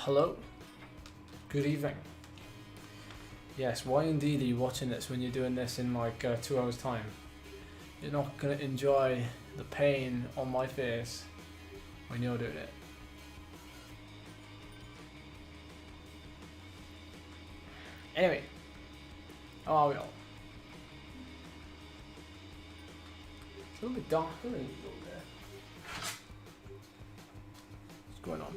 Hello, good evening. Yes, why indeed are you watching this when you're doing this in like 2 hours time? You're not going to enjoy the pain on my face when you're doing it. Anyway, how are we all? It's a little bit darker than usual there. What's going on?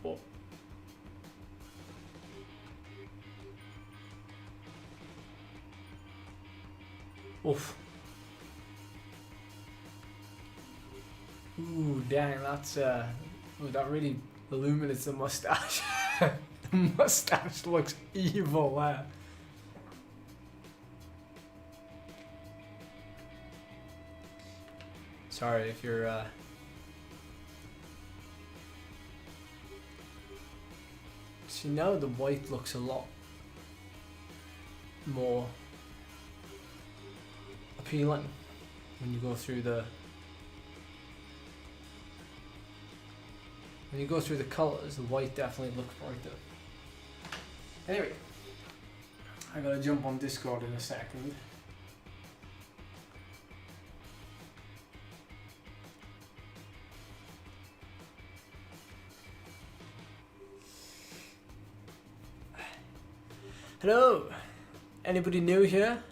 Oh. Oof. Ooh, dang, that's ooh, that really illuminates the mustache. The mustache looks evil there. Sorry if you're see, now the white looks a lot more appealing when you go through the colours. The white definitely looks brighter. Anyway, I gotta jump on Discord in a second. Hello, anybody new here?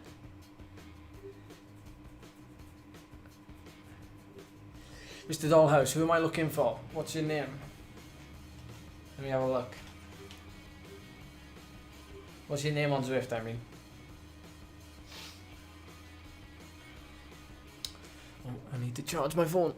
Mr. Dollhouse, who am I looking for? What's your name? Let me have a look. What's your name on Zwift, I mean? Oh, I need to charge my phone.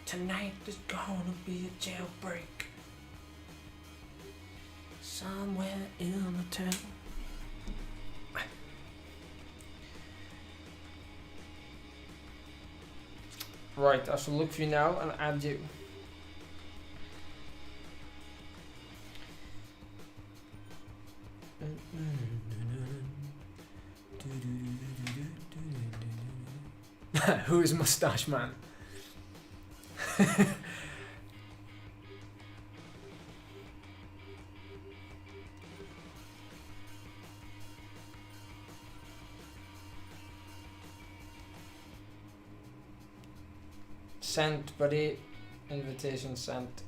Tonight is gonna be a jailbreak somewhere in the town. Right, I shall look for you now and add you. Who is Mustache Man? Sent, buddy. Invitation sent.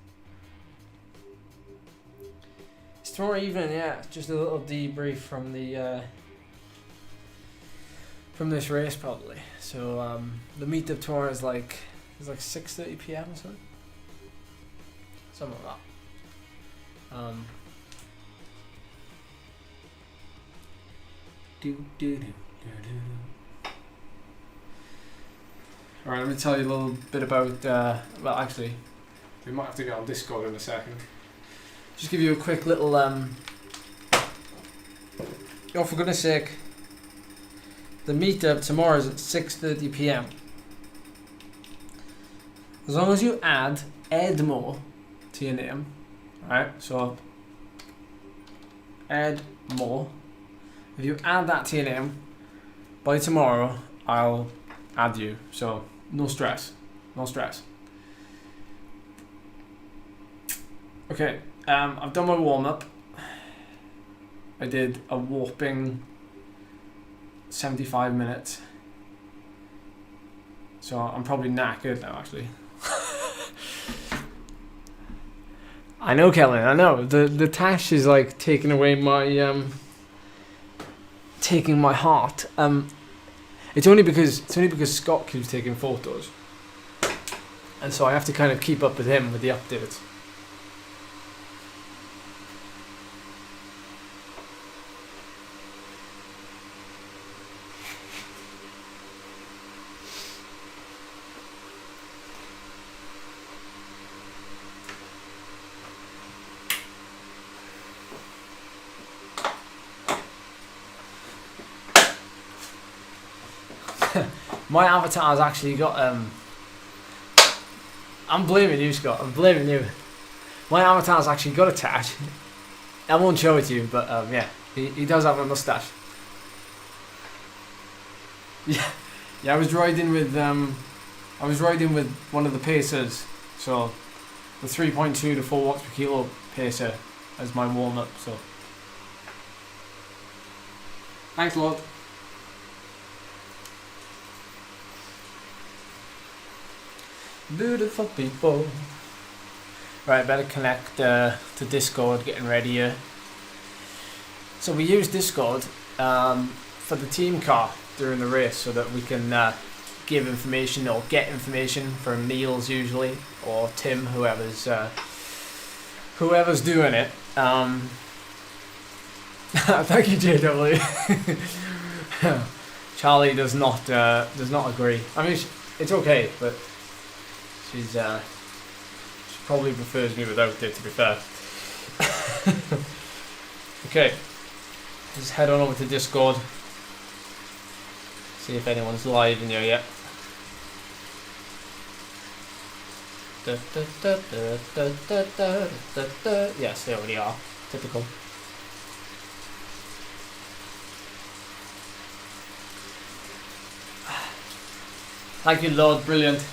It's tomorrow evening, yeah. Just a little debrief from the from this race, probably. So the meetup tomorrow is like 6:30 PM or something. Something like that. Alright, let me tell you a little bit about, well actually, we might have to get on Discord in a second. Just give you a quick little, oh for goodness sake, the meetup tomorrow is at 6:30 PM. As long as you add Edmore to your name, alright, so Edmore, if you add that to your name, by tomorrow I'll add you, so no stress, no stress. Okay, I've done my warm-up. I did a whopping 75 minutes, so I'm probably knackered now actually. I know, Kellen, I know. The tash is like taking away my taking my heart. It's only because Scott keeps taking photos, and so I have to kind of keep up with him with the updates. My avatar's actually got I'm blaming you, Scott. I'm blaming you. My avatar's actually got a tash. I won't show it to you, but yeah, he does have a mustache. Yeah, yeah. I was riding with one of the pacers, so the 3.2 to 4 watts per kilo pacer as my warm up. So thanks a lot. Beautiful people. Right, better connect to Discord, getting ready here. So we use Discord for the team car during the race so that we can give information or get information from Niels usually, or Tim, whoever's doing it. Thank you, JW. Charlie does not agree. I mean, it's okay, but she probably prefers me without it, to be fair. Okay, just head on over to Discord. See if anyone's live in here yet. Yes, they already are. Typical. Thank you, Lord. Brilliant.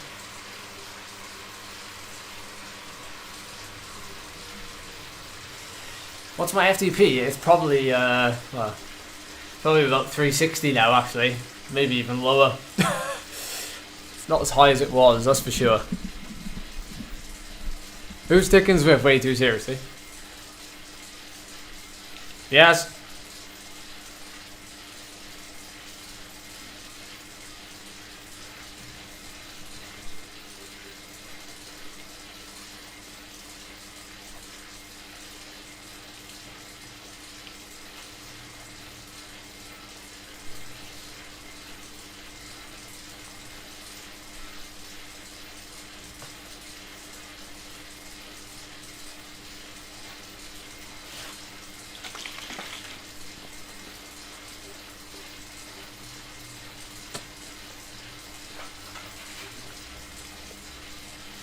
What's my FTP? It's probably probably about 360 now, actually. Maybe even lower. It's not as high as it was, that's for sure. Who's taking Zwift way too seriously? Yes.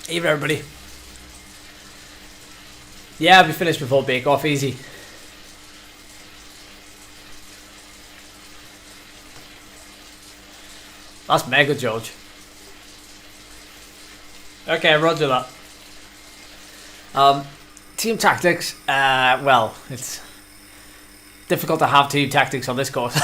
Evening, everybody. Yeah, I'll be finished before Bake Off, easy. That's mega, George. Okay, roger that. Team tactics, well, it's difficult to have team tactics on this course.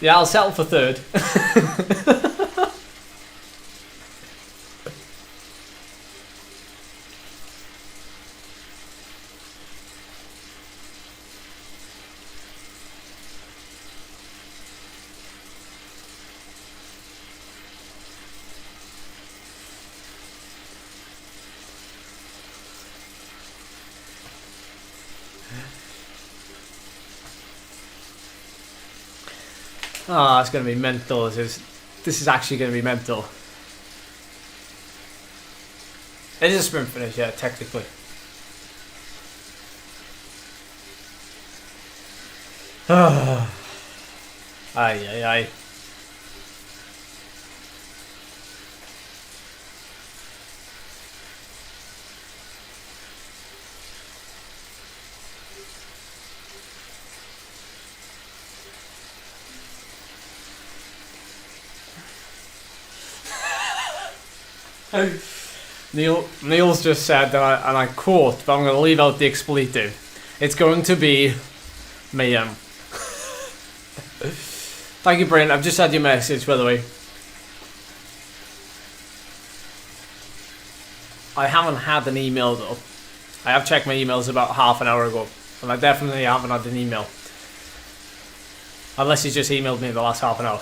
Yeah, I'll settle for third. Oh, it's going to be mental. This is actually going to be mental. It is a sprint finish, yeah, technically. Aye, aye, aye. Neil's just said that, and I quote, but I'm going to leave out the expletive. It's going to be mayhem. Thank you, Brent. I've just had your message, by the way. I haven't had an email though. I have checked my emails about half an hour ago, and I definitely haven't had an email. Unless he's just emailed me in the last half an hour.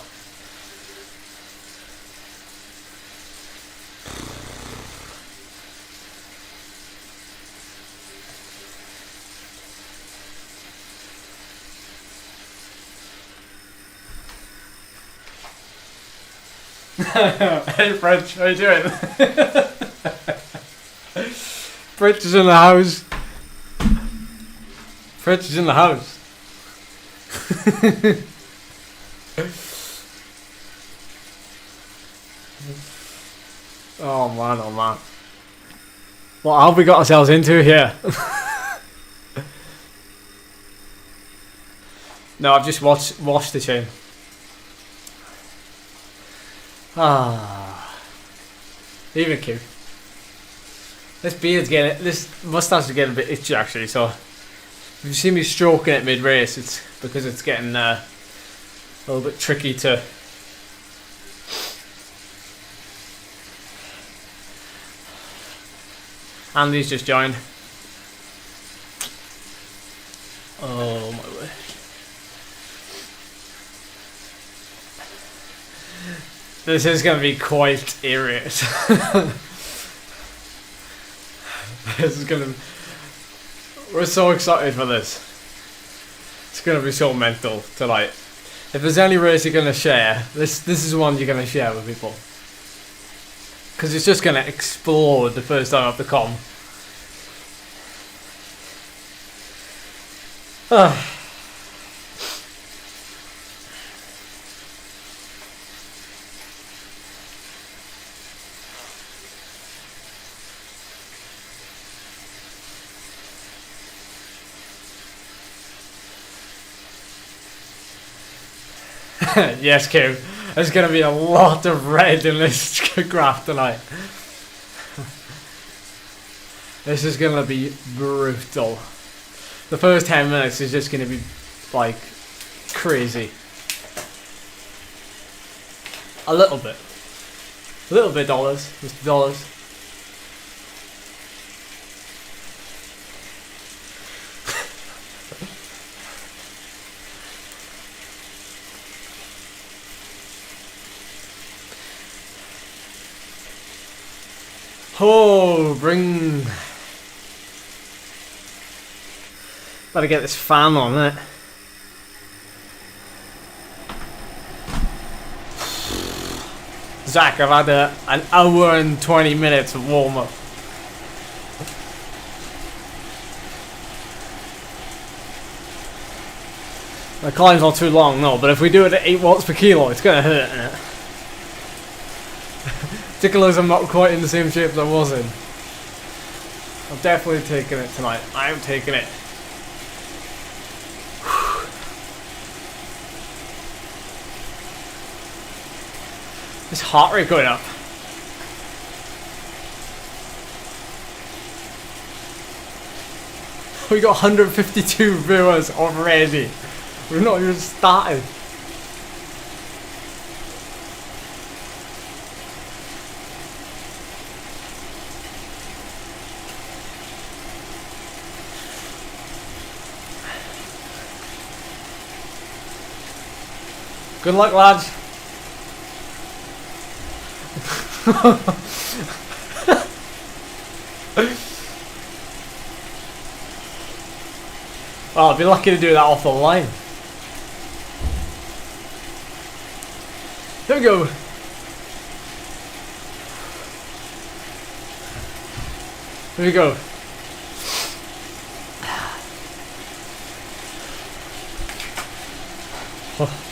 Hey French, how you doing? French is in the house. French is in the house. Oh man, oh man. What have we got ourselves into here? No, I've just washed the chain. Ah, even cute. This mustache is getting a bit itchy actually. So if you see me stroking it mid-race, it's because it's getting a little bit tricky to. Andy's just joined. Oh my word. This is going to be quite serious. This is going to... We're so excited for this. It's going to be so mental tonight. If there's any race you're going to share, this is one you're going to share with people. Because it's just going to explode the first time up the KOM. Yes, Q. There's going to be a lot of red in this graph tonight. This is going to be brutal. The first 10 minutes is just going to be like crazy. A little bit. A little bit dollars. Mr. Dollars. Oh, bring... Better get this fan on, innit? Zach, I've had an hour and 20 minutes of warm-up. The climb's not too long, no, but if we do it at 8 watts per kilo, it's gonna hurt, innit? Particularly as I'm not quite in the same shape as I was in. I'm definitely taking it tonight. I am taking it. This heart rate going up. We got 152 viewers already. We've not even started. Good luck, lads. Oh, I'd be lucky to do that off the line. There we go. There we go. Oh.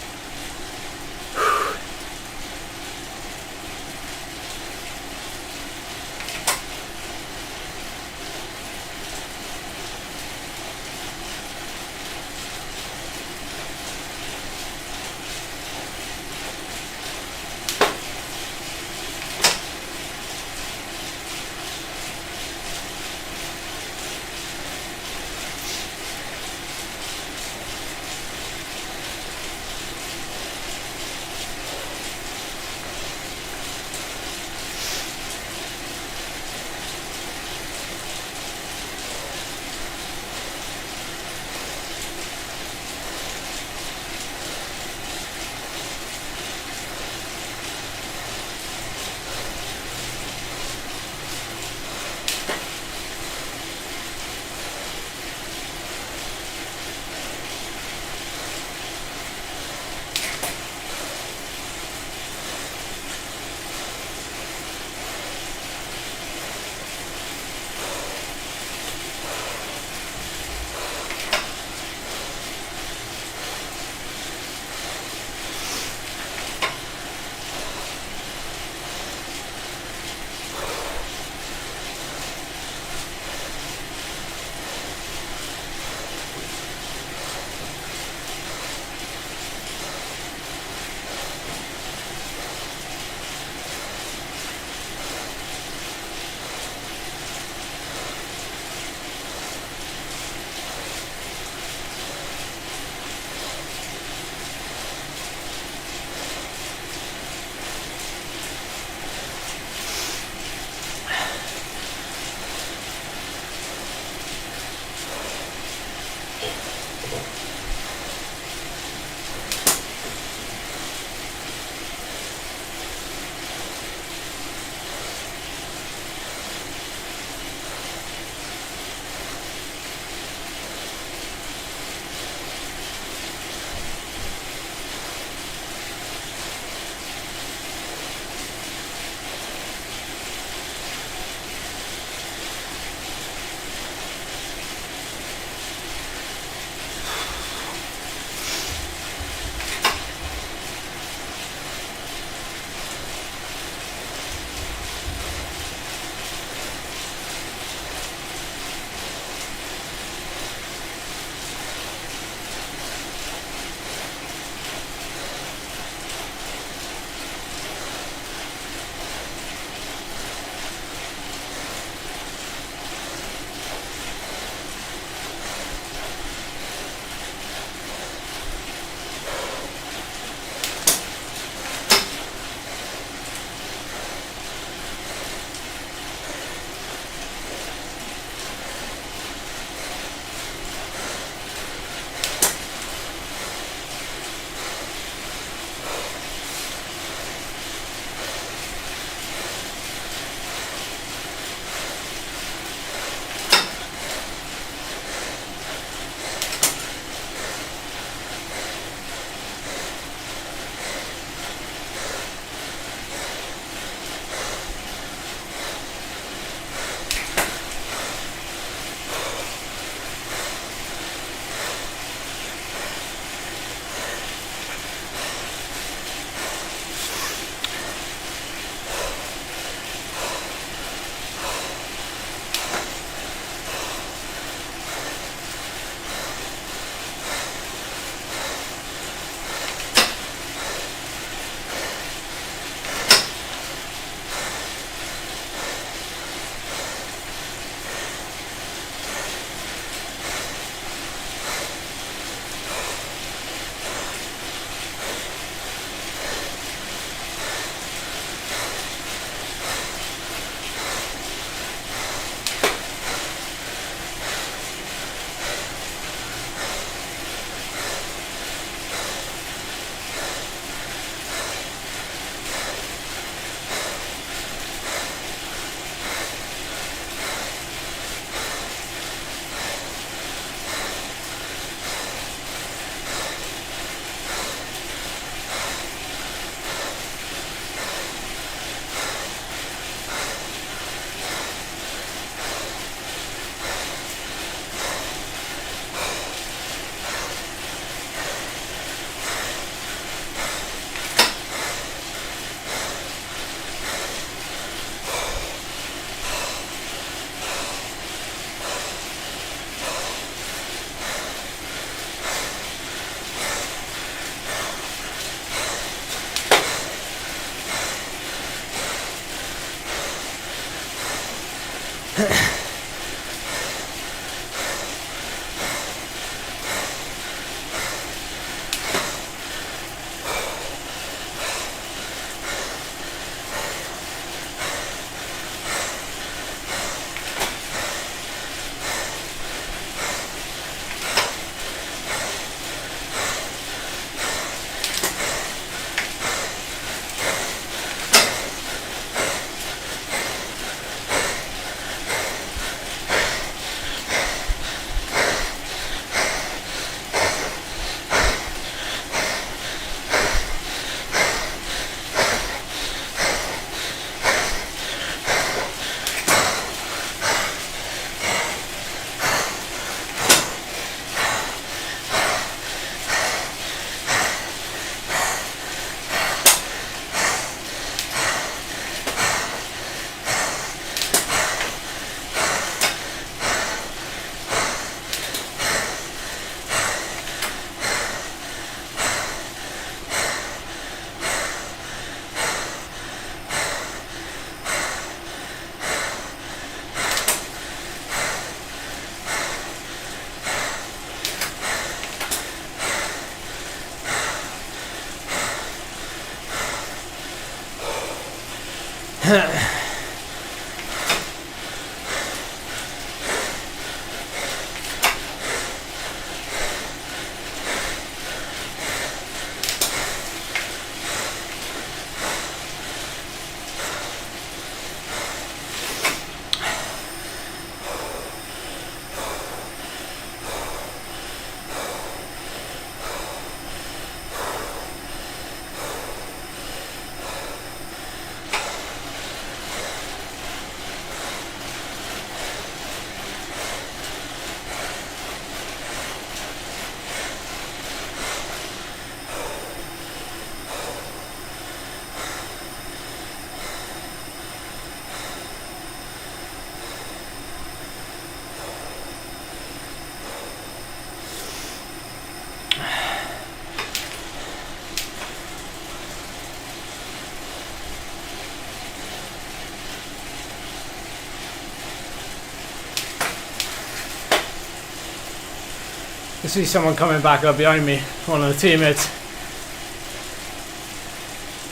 I see someone coming back up behind me, one of the teammates.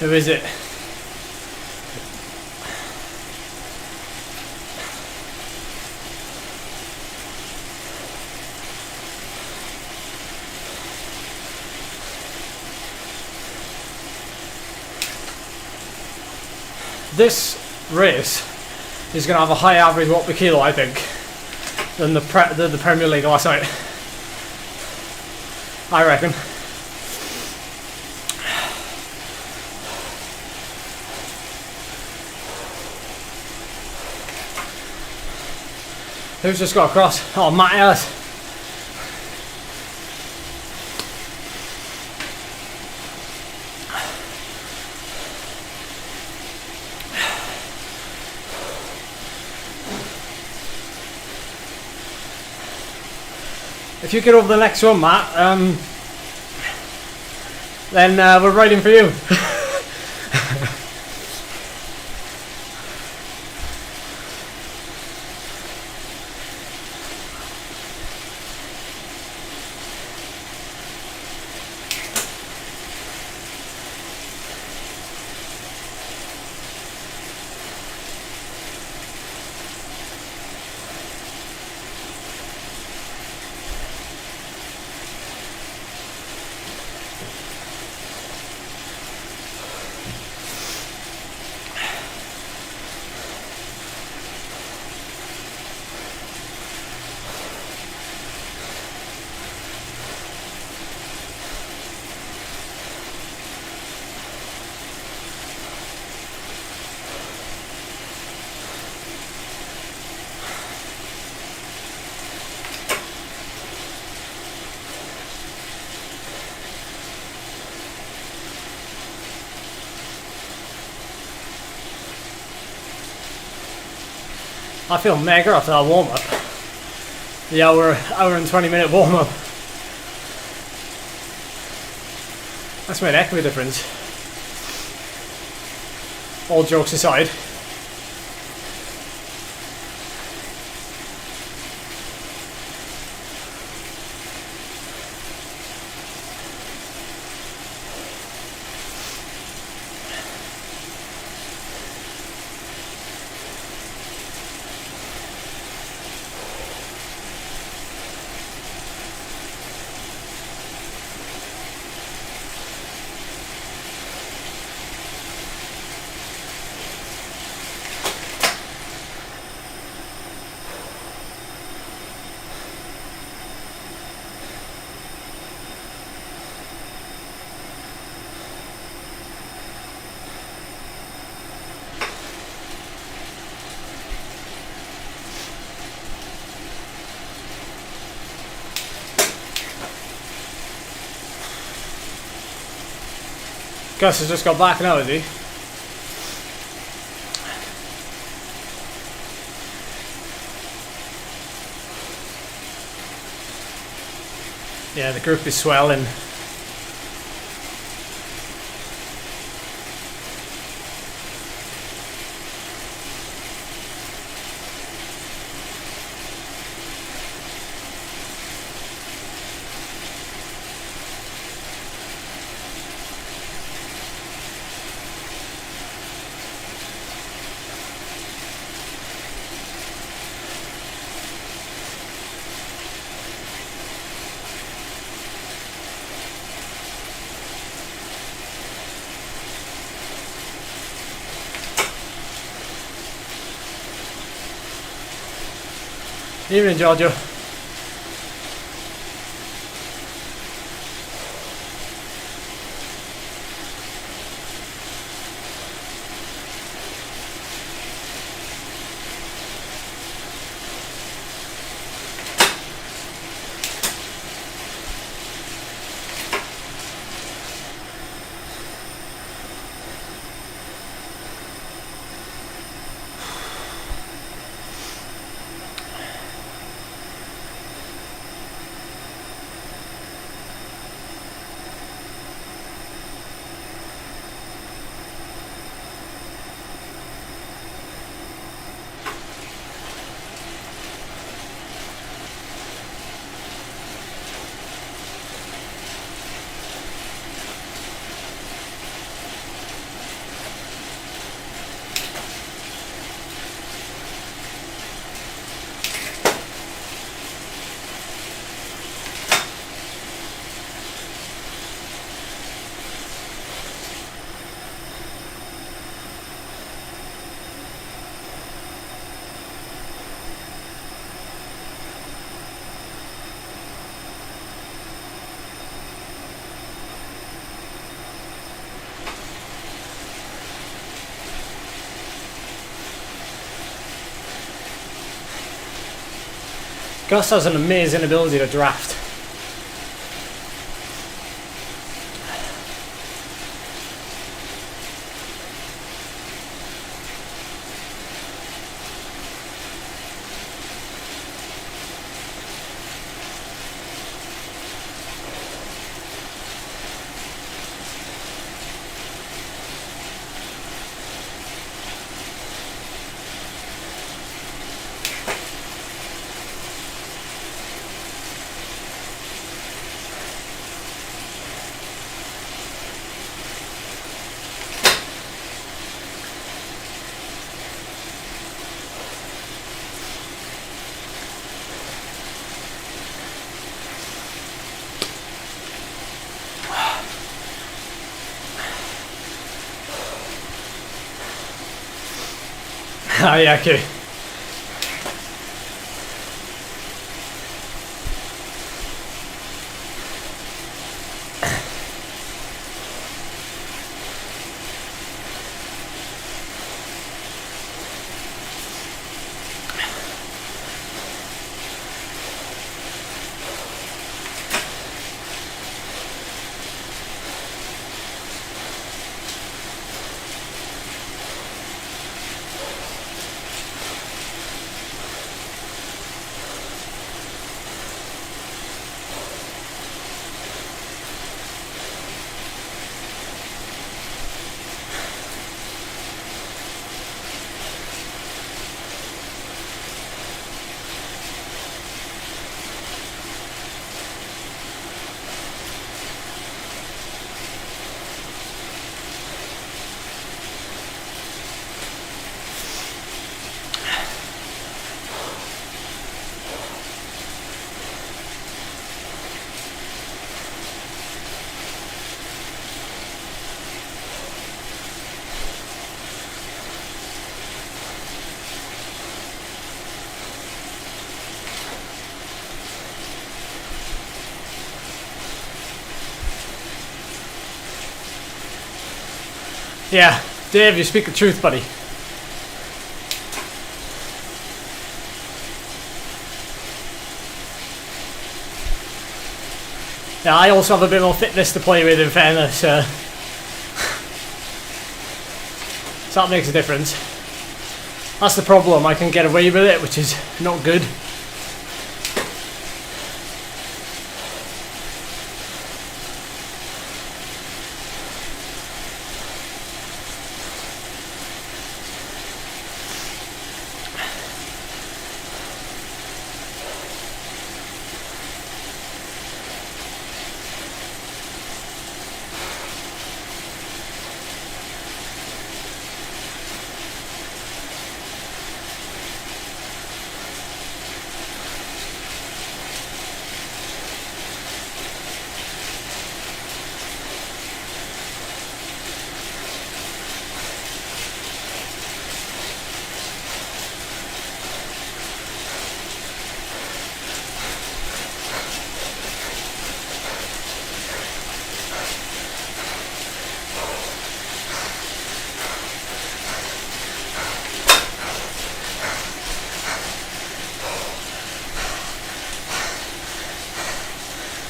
Who is it? This race is going to have a higher average watt per kilo, I think, than the Premier League last night. I reckon. Who's just got across? Oh, Matt Ellis. If you get over the next one, Matt, then we're riding for you. I feel mega after that warm up. The hour and 20-minute warm up. That's made a heck of a difference. All jokes aside. Gus has just got back now, is he? Yeah, the group is swelling. Evening, Giorgio. Gus has an amazing ability to draft. Ah, yeah, okay. Yeah, Dave, you speak the truth, buddy. Yeah, I also have a bit more fitness to play with, in fairness. So that makes a difference. That's the problem, I can get away with it, which is not good.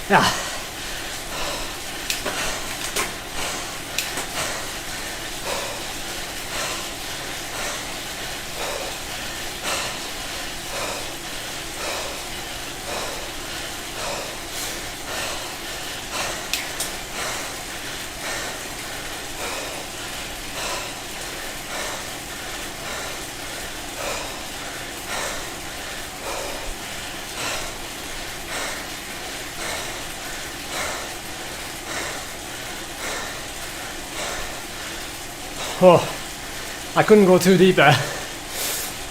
Yeah. Oh, I couldn't go too deep there.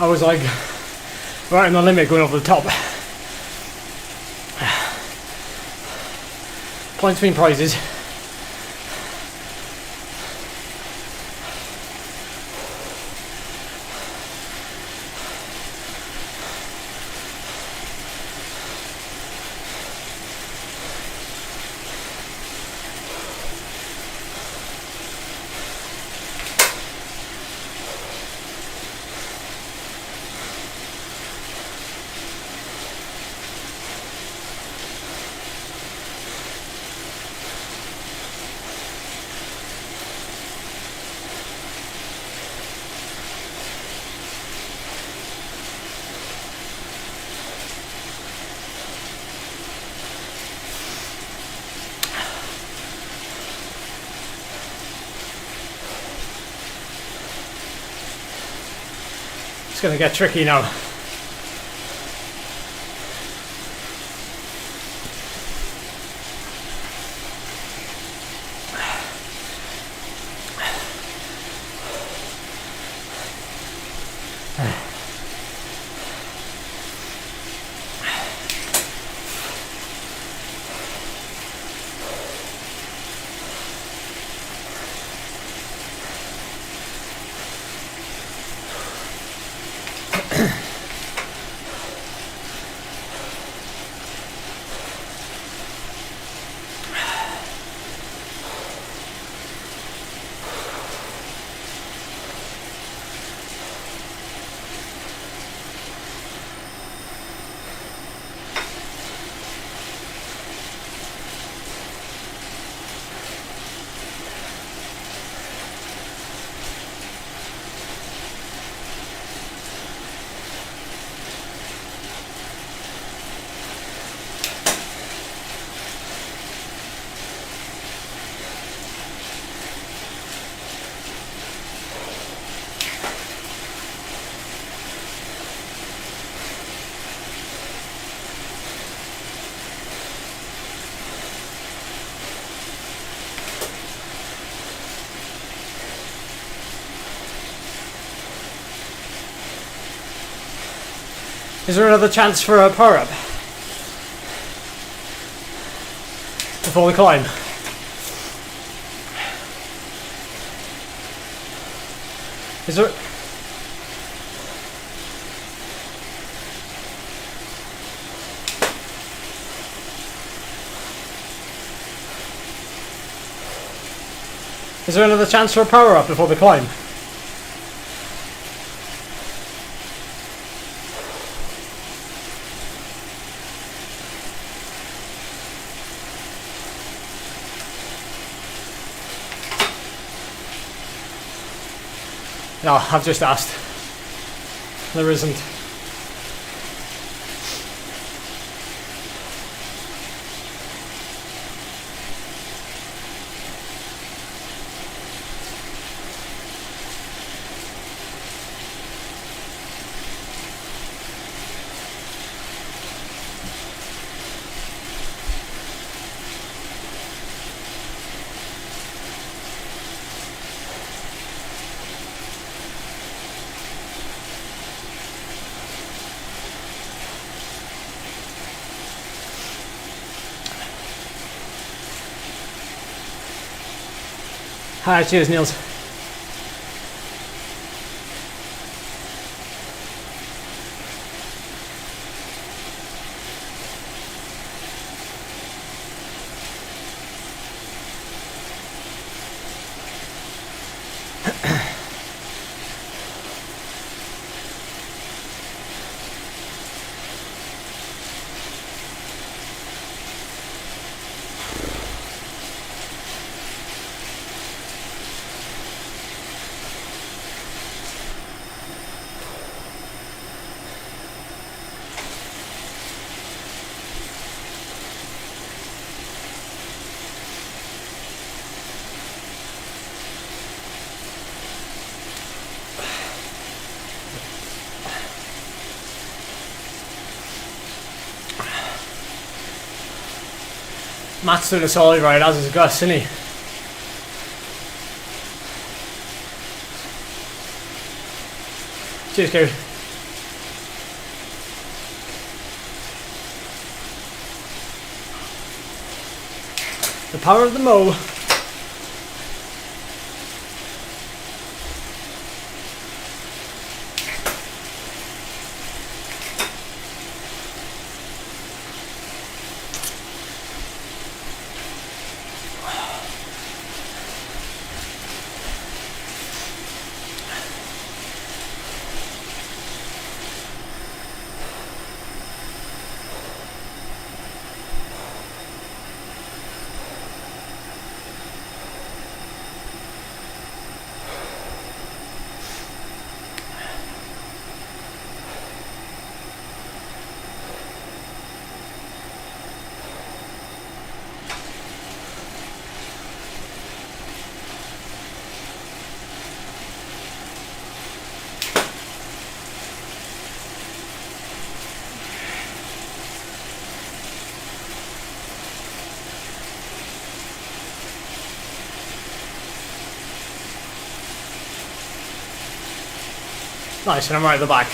I was like right on the limit going over the top. Points between prizes. It's gonna get tricky now. Is there another chance for a power up before we climb? Is there? Is there another chance for a power up before the climb? No, I've just asked. There isn't. Hi, cheers, Niels. Matt's doing a solid ride, as is Gus, isn't he? Cheers, Kerry. The power of the Mo. Nice, and I'm right at the back.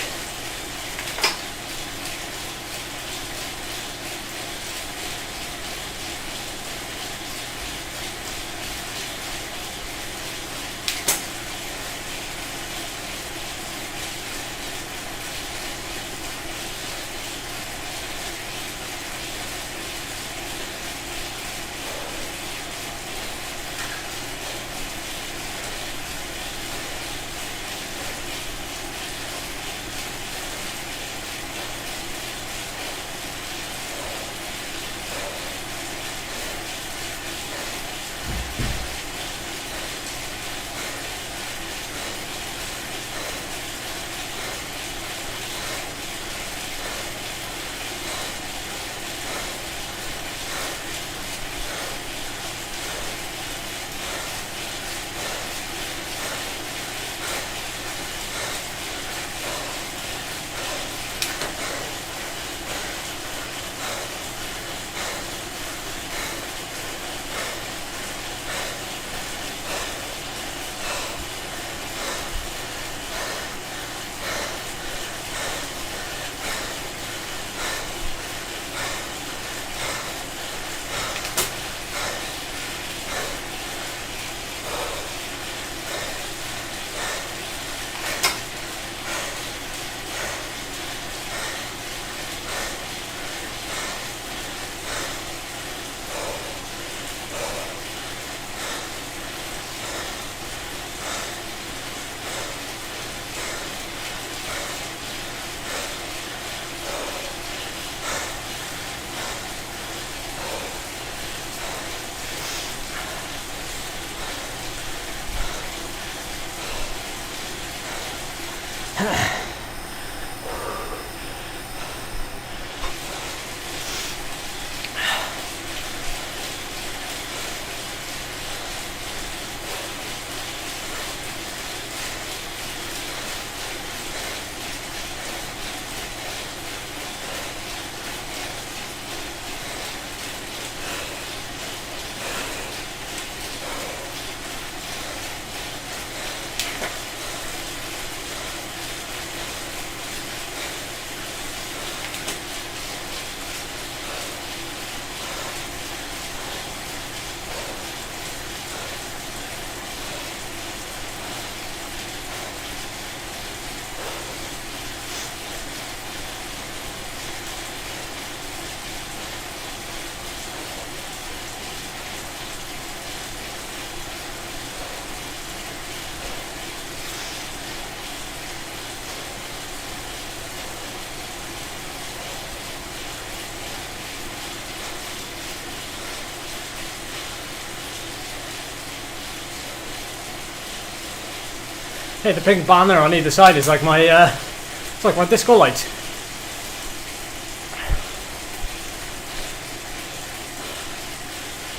Hey, the pink banner on either side is like my it's like my disco light.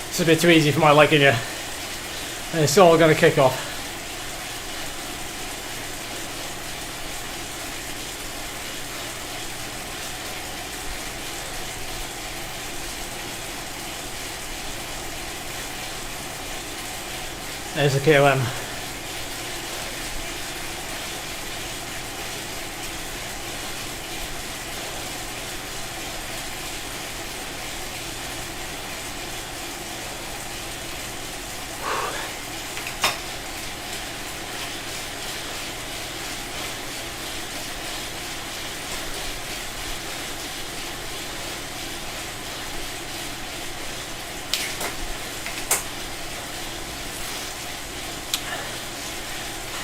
It's a bit too easy for my liking, yeah. And it's all gonna kick off. There's the KOM.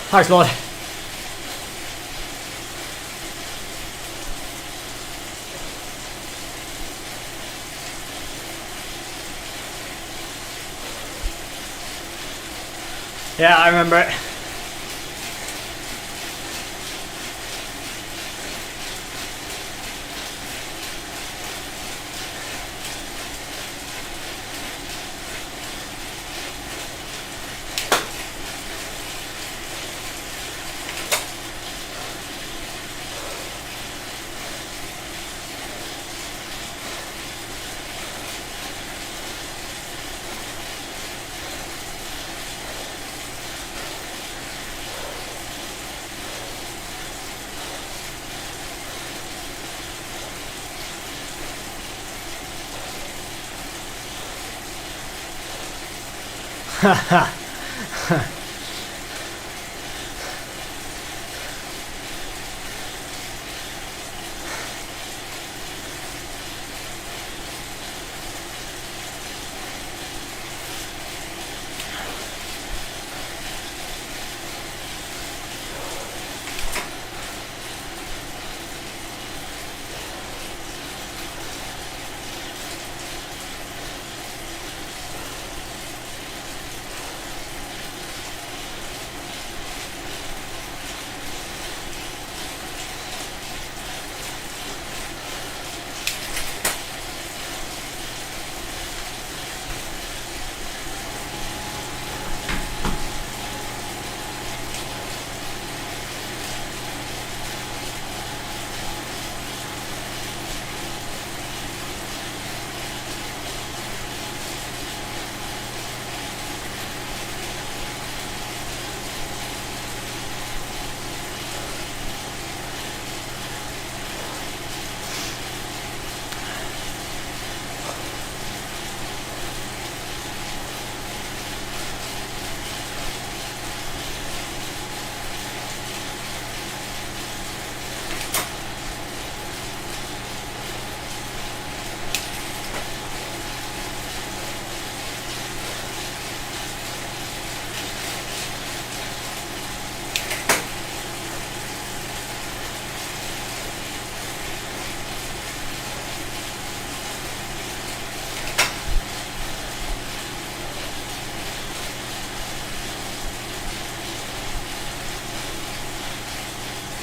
Thanks, Lord. Yeah, I remember it. Ha ha.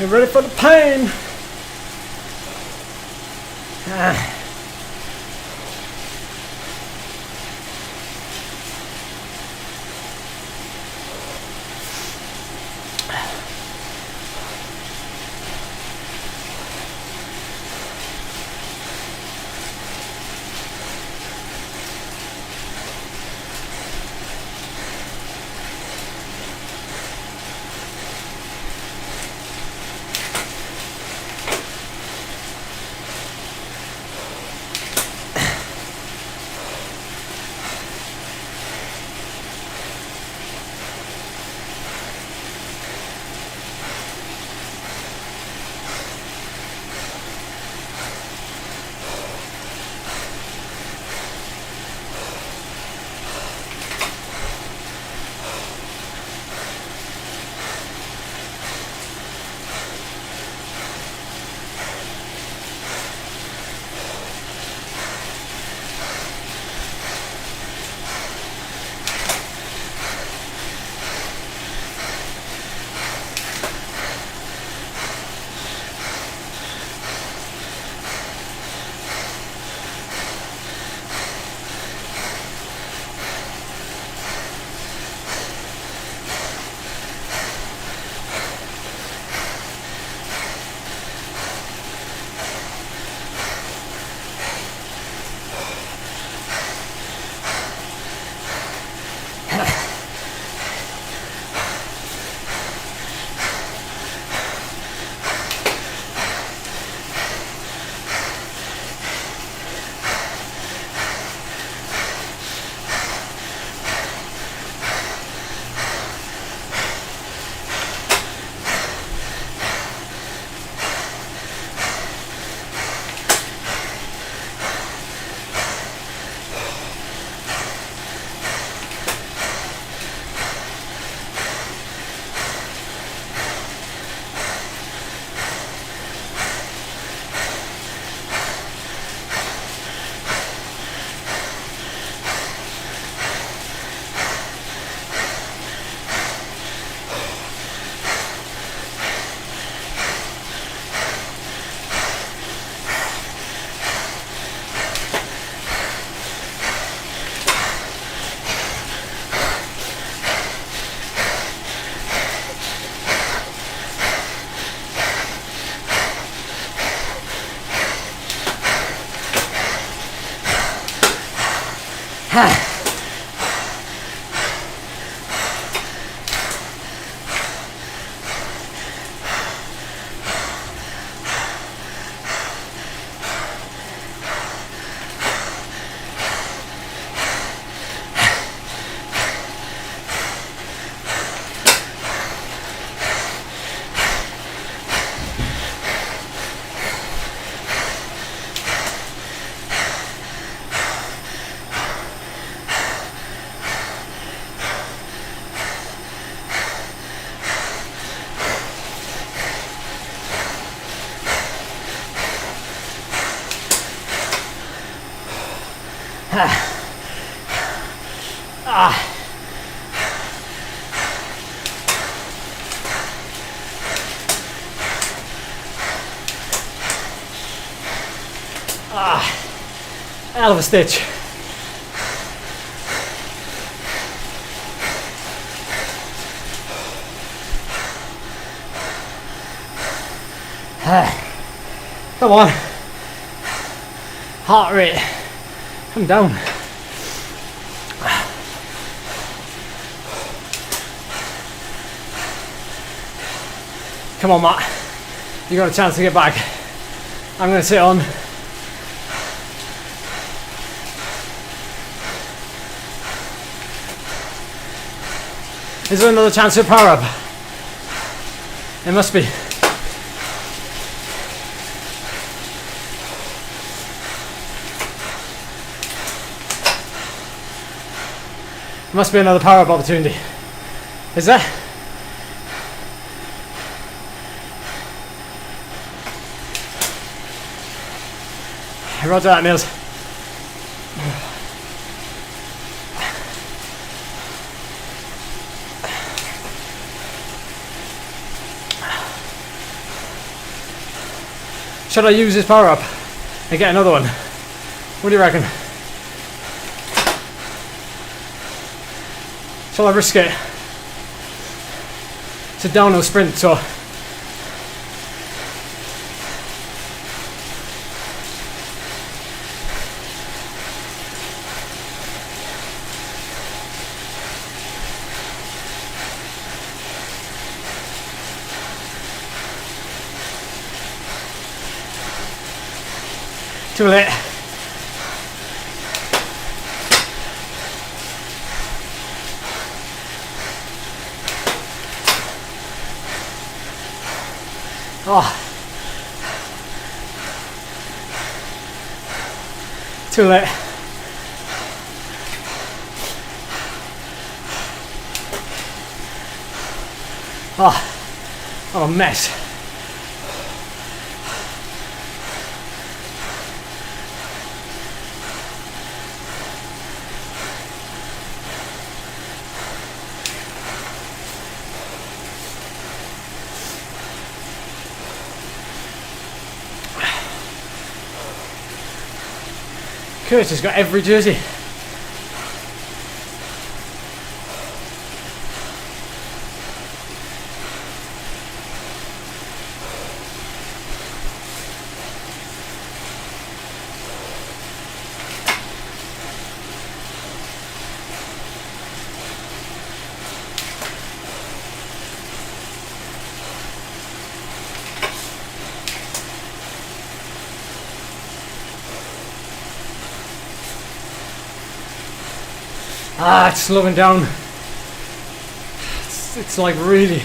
You ready for the pain? Out of a stitch. Come on. Heart rate. Come down. Come on, Matt. You got a chance to get back. I'm going to sit on. Is there another chance to power up? It must be. There must be another power up opportunity. Is there? Roger that, Mills. Should I use this power up and get another one? What do you reckon? Shall I risk it? It's a downhill sprint, so too late. Oh. Too late. Oh, what a mess. Kurt has got every jersey. Ah, it's slowing down. It's like really.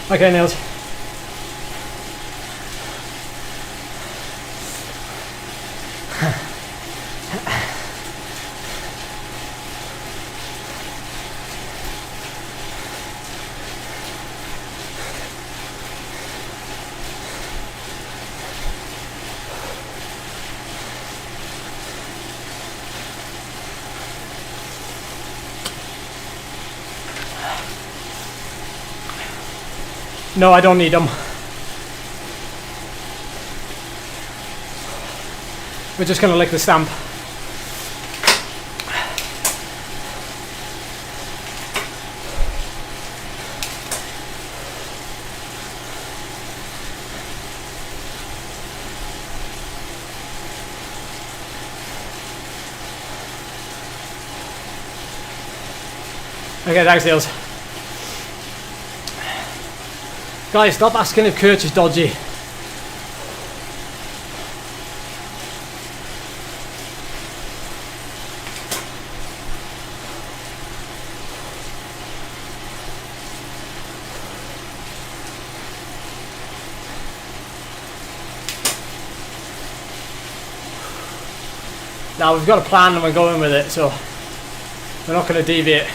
Okay, Niels. No, I don't need them. We're just gonna lick the stamp. Okay, thanks, Niels. Guys, stop asking if Kurt is dodgy. Now we've got a plan and we're going with it, so we're not going to deviate.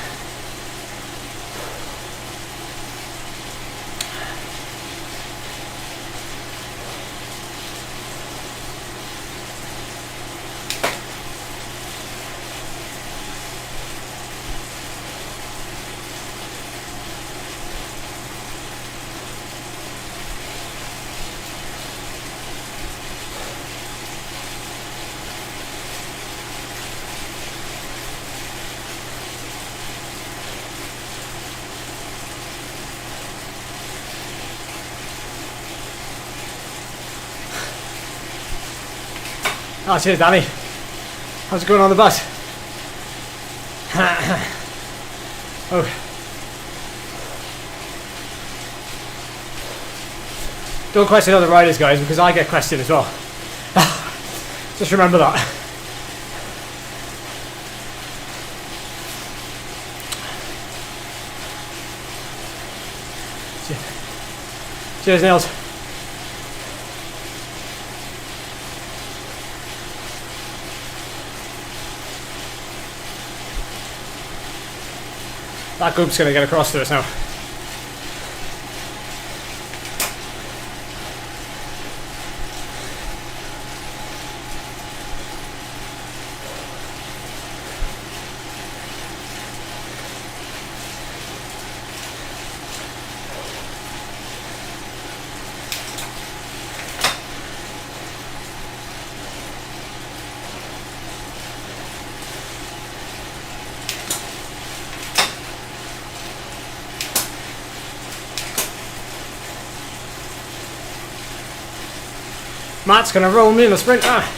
Oh, cheers, Danny. How's it going on the bus? Oh. Don't question other riders, guys, because I get questioned as well. Just remember that. Cheers, Nils. That group's going to get across to us now. Matt's gonna roll me in the sprint. Ah.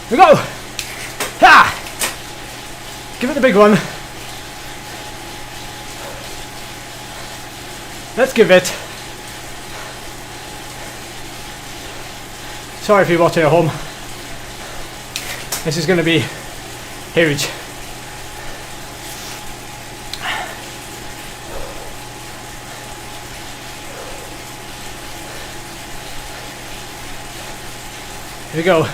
Here we go! Ha! Give it the big one. Let's give it. Sorry if you're watching at home. This is going to be huge. Here we go.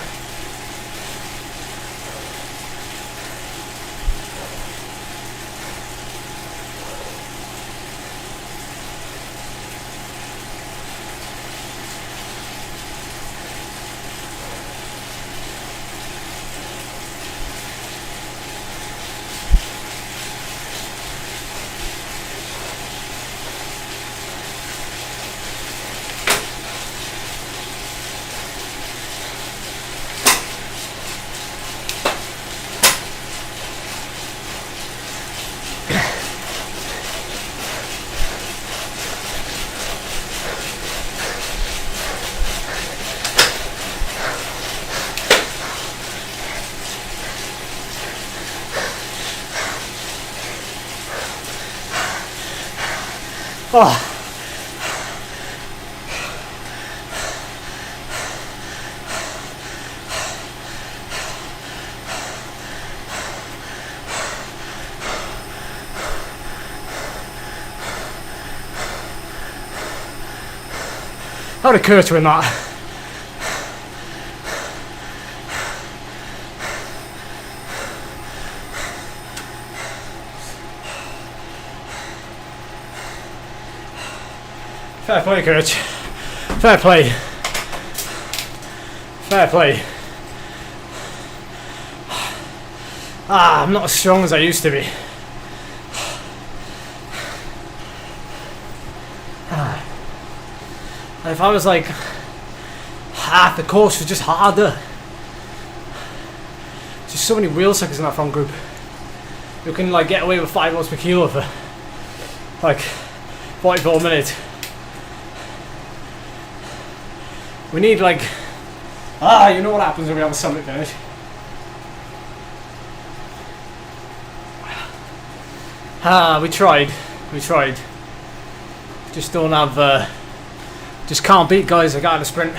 Oh. How did Kurt win that? Fair play, Kurt. Fair play. Fair play. Ah, I'm not as strong as I used to be. If I was like half the course was just harder. Just so many wheel suckers in that front group. You can like get away with 5 miles per kilo for like 44 minutes. We need like you know what happens when we have a summit finish. We tried. Just don't have just can't beat guys that got in a sprint.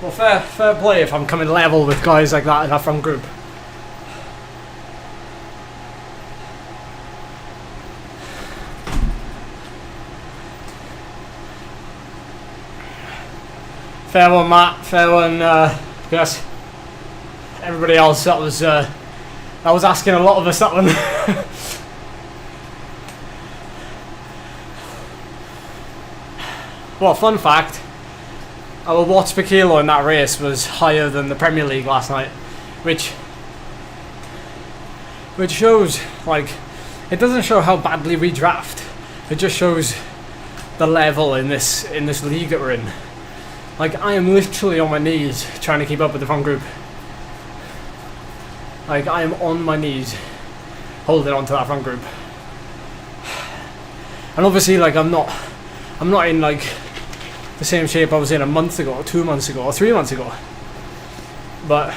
Well, fair play if I'm coming level with guys like that in that front group. Fair one, Matt. Fair one, Gus. Everybody else, that was asking a lot of us, that one. Well, fun fact, our watts per kilo in that race was higher than the Premier League last night, which shows, like, it doesn't show how badly we draft. It just shows the level in this league that we're in. Like, I am literally on my knees trying to keep up with the front group. Like, I am on my knees holding on to that front group. And obviously, like, I'm not in, like, the same shape I was in a month ago, or 2 months ago, or 3 months ago. But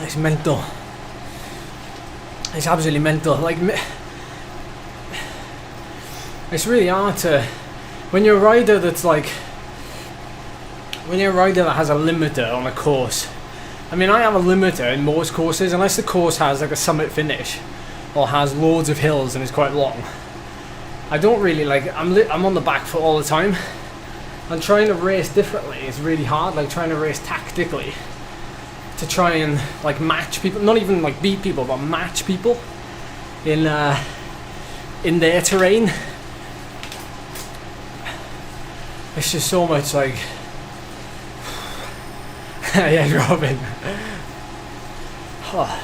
it's mental. It's absolutely mental. Like, it's really hard to, when you're a rider that has a limiter on a course. I mean, I have a limiter in most courses, unless the course has like a summit finish or has loads of hills and is quite long. I don't really like, I'm on the back foot all the time, and trying to race differently is really hard. Like, trying to race tactically to try and like match people, not even like beat people, but match people in their terrain. It's just so much like yeah, Robin. Oh,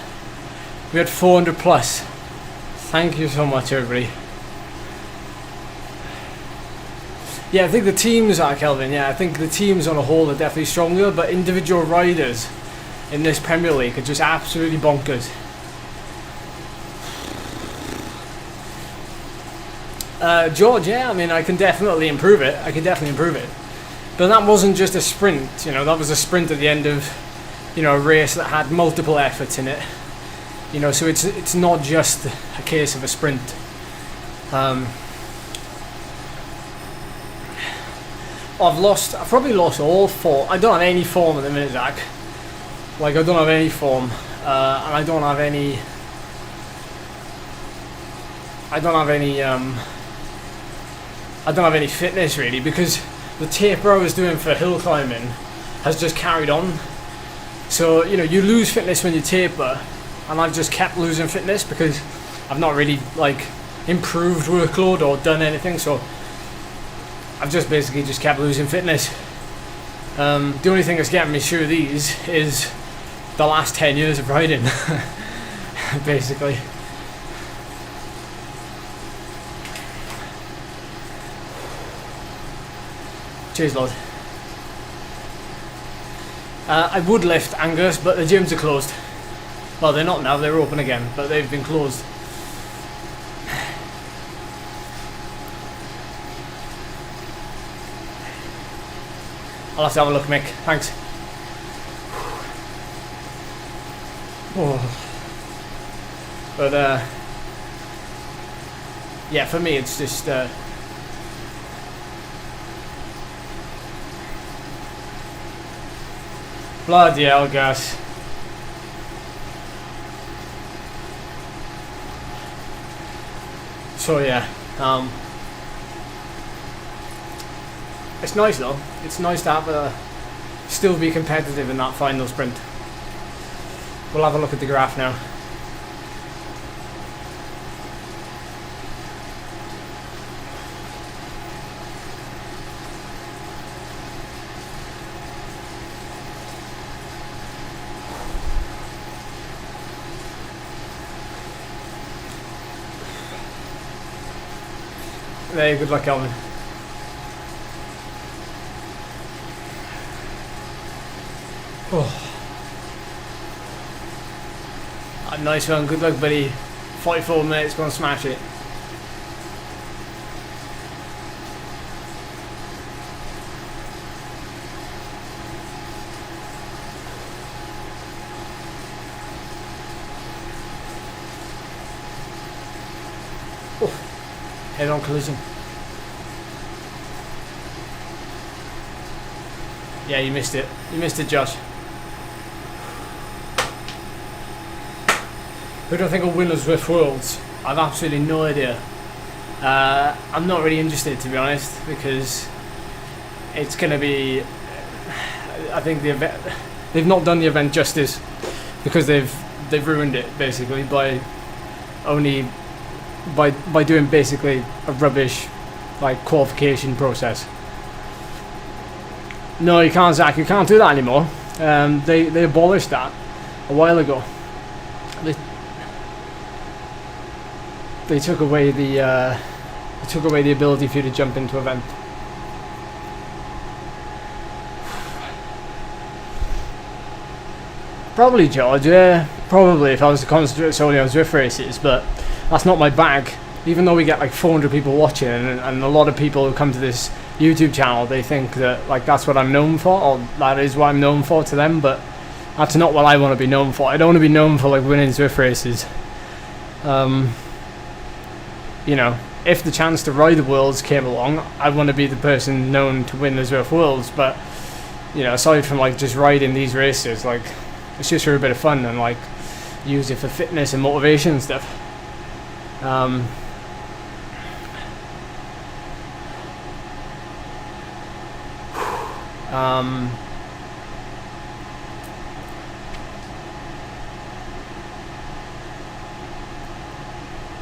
we had 400 plus. Thank you so much, everybody. Yeah, I think the teams are, Kelvin. Yeah, I think the teams on a whole are definitely stronger, but individual riders in this Premier League are just absolutely bonkers. George, yeah, I mean, I can definitely improve it. But that wasn't just a sprint, you know, that was a sprint at the end of, you know, a race that had multiple efforts in it. You know, so it's not just a case of a sprint. I've probably lost all form. I don't have any form at the minute, Zach. Like, I don't have any form, and I don't have any fitness really, because the taper I was doing for hill climbing has just carried on. So, you know, you lose fitness when you taper, and I've just kept losing fitness because I've not really like improved workload or done anything. So I've just basically just kept losing fitness. The only thing that's getting me through these is the last 10 years of riding, basically. Cheers, Lord. I would lift, Angus, but the gyms are closed. Well, they're not now, they're open again, but they've been closed. I'll have to have a look, Mick. Thanks. Oh. But, yeah, for me, it's just, bloody hell, Gus. So yeah, it's nice though. It's nice to have still be competitive in that final sprint. We'll have a look at the graph now. There, good luck, Calvin. Oh. Nice one, good luck, buddy. 44 minutes, go and smash it. Oh. Head-on collision. Yeah, you missed it. You missed it, Josh. Who do I think will win the Zwift Worlds? I've absolutely no idea. I'm not really interested, to be honest, because it's going to be, I think the event, they've not done the event justice, because they've ruined it basically by doing basically a rubbish like qualification process. No, you can't, Zach. You can't do that anymore. They abolished that a while ago. They took away the ability for you to jump into event. Probably George, yeah. Probably if I was to concentrate solely on Zwift races, but that's not my bag. Even though we get like 400 people watching, and a lot of people who come to this YouTube channel, they think that like that's what I'm known for, or that is what I'm known for to them, but that's not what I want to be known for. I don't want to be known for like winning Zwift races. You know, if the chance to ride the Worlds came along, I want to be the person known to win the Zwift Worlds, but you know, aside from like just riding these races, like it's just for a bit of fun and like use it for fitness and motivation and stuff.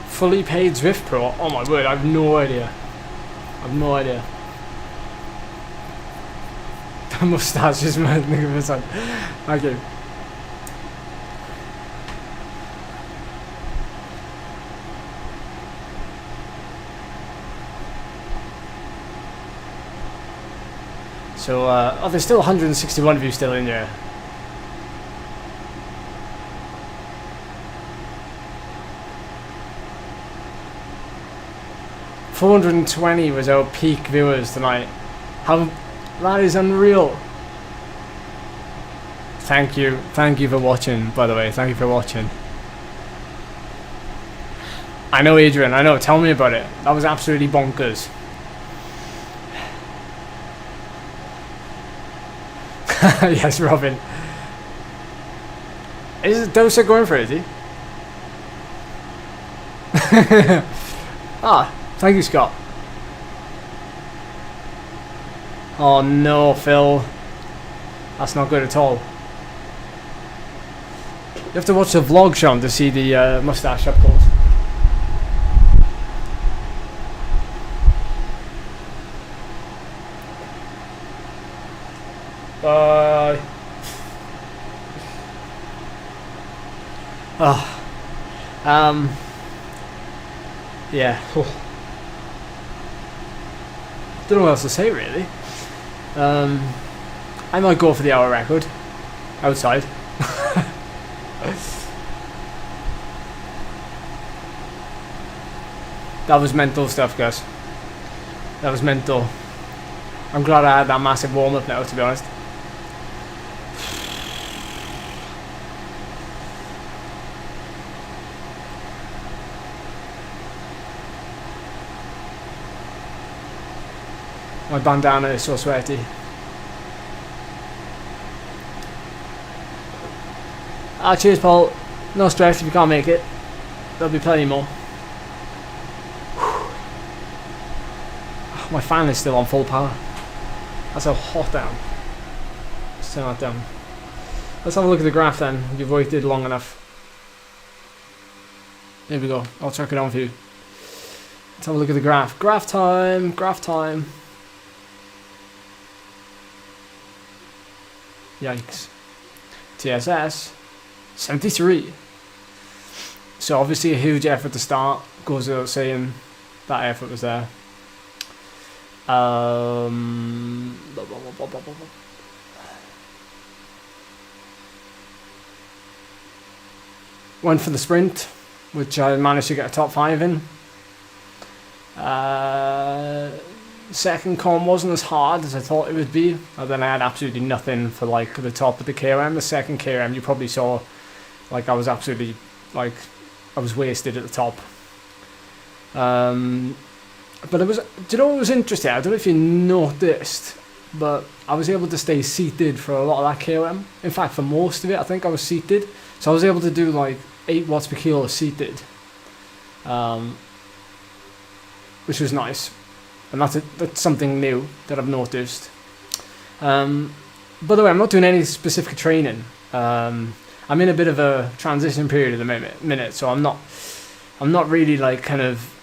Fully paid Zwift Pro? Oh my word, I have no idea. The moustache is mad. Okay. So, oh, there's still 161 of you still in there. $420 was our peak viewers tonight. How, that is unreal. Thank you for watching, by the way, thank you for watching. I know, Adrian, I know, tell me about it. That was absolutely bonkers. Yes, Robin. Is Dosa going for it, is he? Ah, thank you, Scott. Oh no, Phil. That's not good at all. You have to watch the vlog, Sean, to see the mustache up close. Bye. Oh. Yeah. Don't know what else to say really. I might go for the hour record outside. That was mental stuff, guys. That was mental. I'm glad I had that massive warm up now, to be honest. My bandana is so sweaty. Ah, cheers, Paul. No stress if you can't make it. There'll be plenty more. My fan is still on full power. That's how hot I am. Let's turn that down. Let's have a look at the graph then. You've waited long enough. There we go. I'll check it on for you. Let's have a look at the graph. Graph time. Graph time. Yikes. TSS 73. So obviously a huge effort to start. Goes without saying that effort was there. Went for the sprint, which I managed to get a top 5 in. Second KOM wasn't as hard as I thought it would be. And then I had absolutely nothing for like the top of the KOM. The second KOM you probably saw, like I was absolutely like I was wasted at the top. But it was, do you know what was interesting? I don't know if you noticed, but I was able to stay seated for a lot of that KOM. In fact, for most of it, I think I was seated. So I was able to do like 8 watts per kilo seated. which was nice, and that's something new that I've noticed. By the way, I'm not doing any specific training. I'm in a bit of a transition period at the minute, so I'm not really like kind of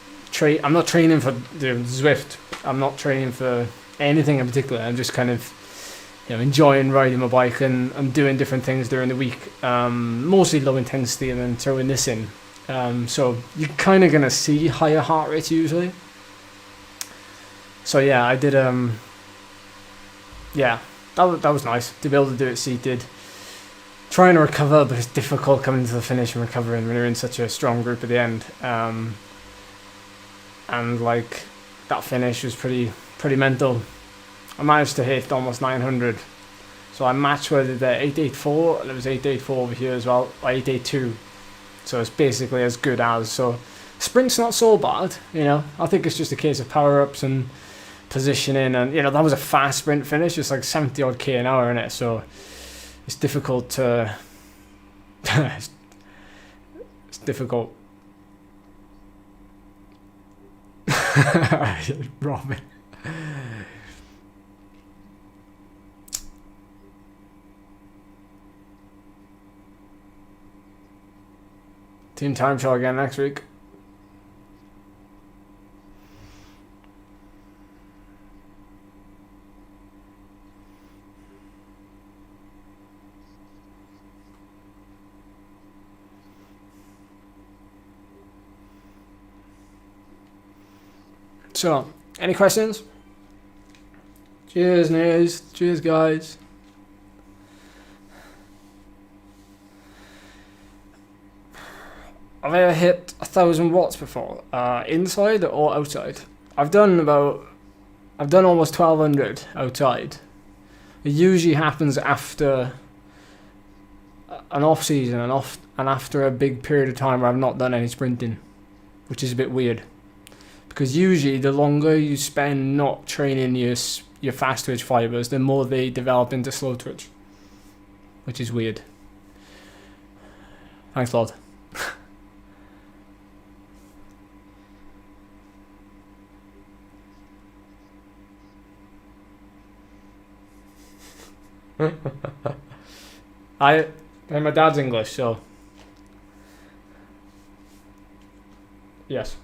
I'm not training for the Zwift. I'm not training for anything in particular. I'm just kind of, you know, enjoying riding my bike and doing different things during the week. Mostly low intensity, and then throwing this in. So you're kind of gonna see higher heart rates usually. So yeah, I did. Yeah, that was nice to be able to do it seated. Trying to recover, but it's difficult coming to the finish and recovering when you're in such a strong group at the end. And like that finish was pretty mental. I managed to hit almost 900, so I matched with the 884, and it was 884 over here as well, or 882. So it's basically as good as. So sprint's not so bad, you know. I think it's just a case of power ups and positioning, and you know that was a fast sprint finish, it's like 70 odd k an hour in it, so it's difficult to it's difficult. Robin. Team time trial again next week. So, any questions? Cheers, Nez. Cheers, guys. Have I ever hit 1,000 watts before? Inside or outside? I've done almost 1,200 outside. It usually happens after an off season and after a big period of time where I've not done any sprinting, which is a bit weird. Because usually the longer you spend not training your fast twitch fibers, the more they develop into slow twitch, which is weird. Thanks, Lord. And my dad's English, so yes.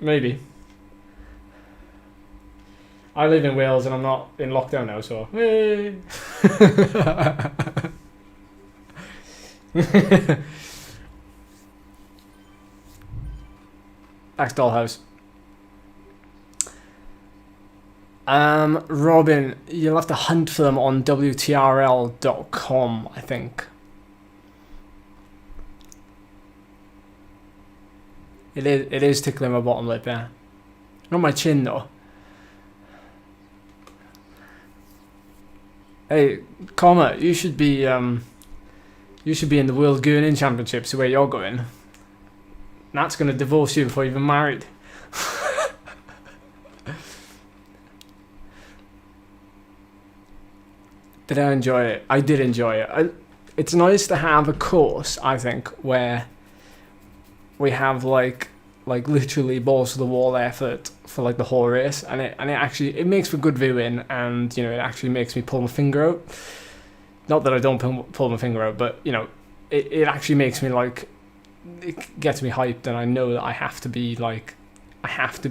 Maybe. I live in Wales and I'm not in lockdown now, so hey. Axe Dollhouse. Robin, you'll have to hunt for them on WTRL.com, I think. It is tickling my bottom lip, yeah. Not my chin though. Hey, Comma, you should be in the World Gurning Championships the way you're going. Nat's gonna divorce you before you're even married. Did I enjoy it? I did enjoy it. It's nice to have a course, I think, where we have like literally balls to the wall effort for like the whole race, and it actually makes for good viewing, and you know it actually makes me pull my finger out. Not that I don't pull my finger out, but you know it actually makes me like, it gets me hyped, and I know that I have to be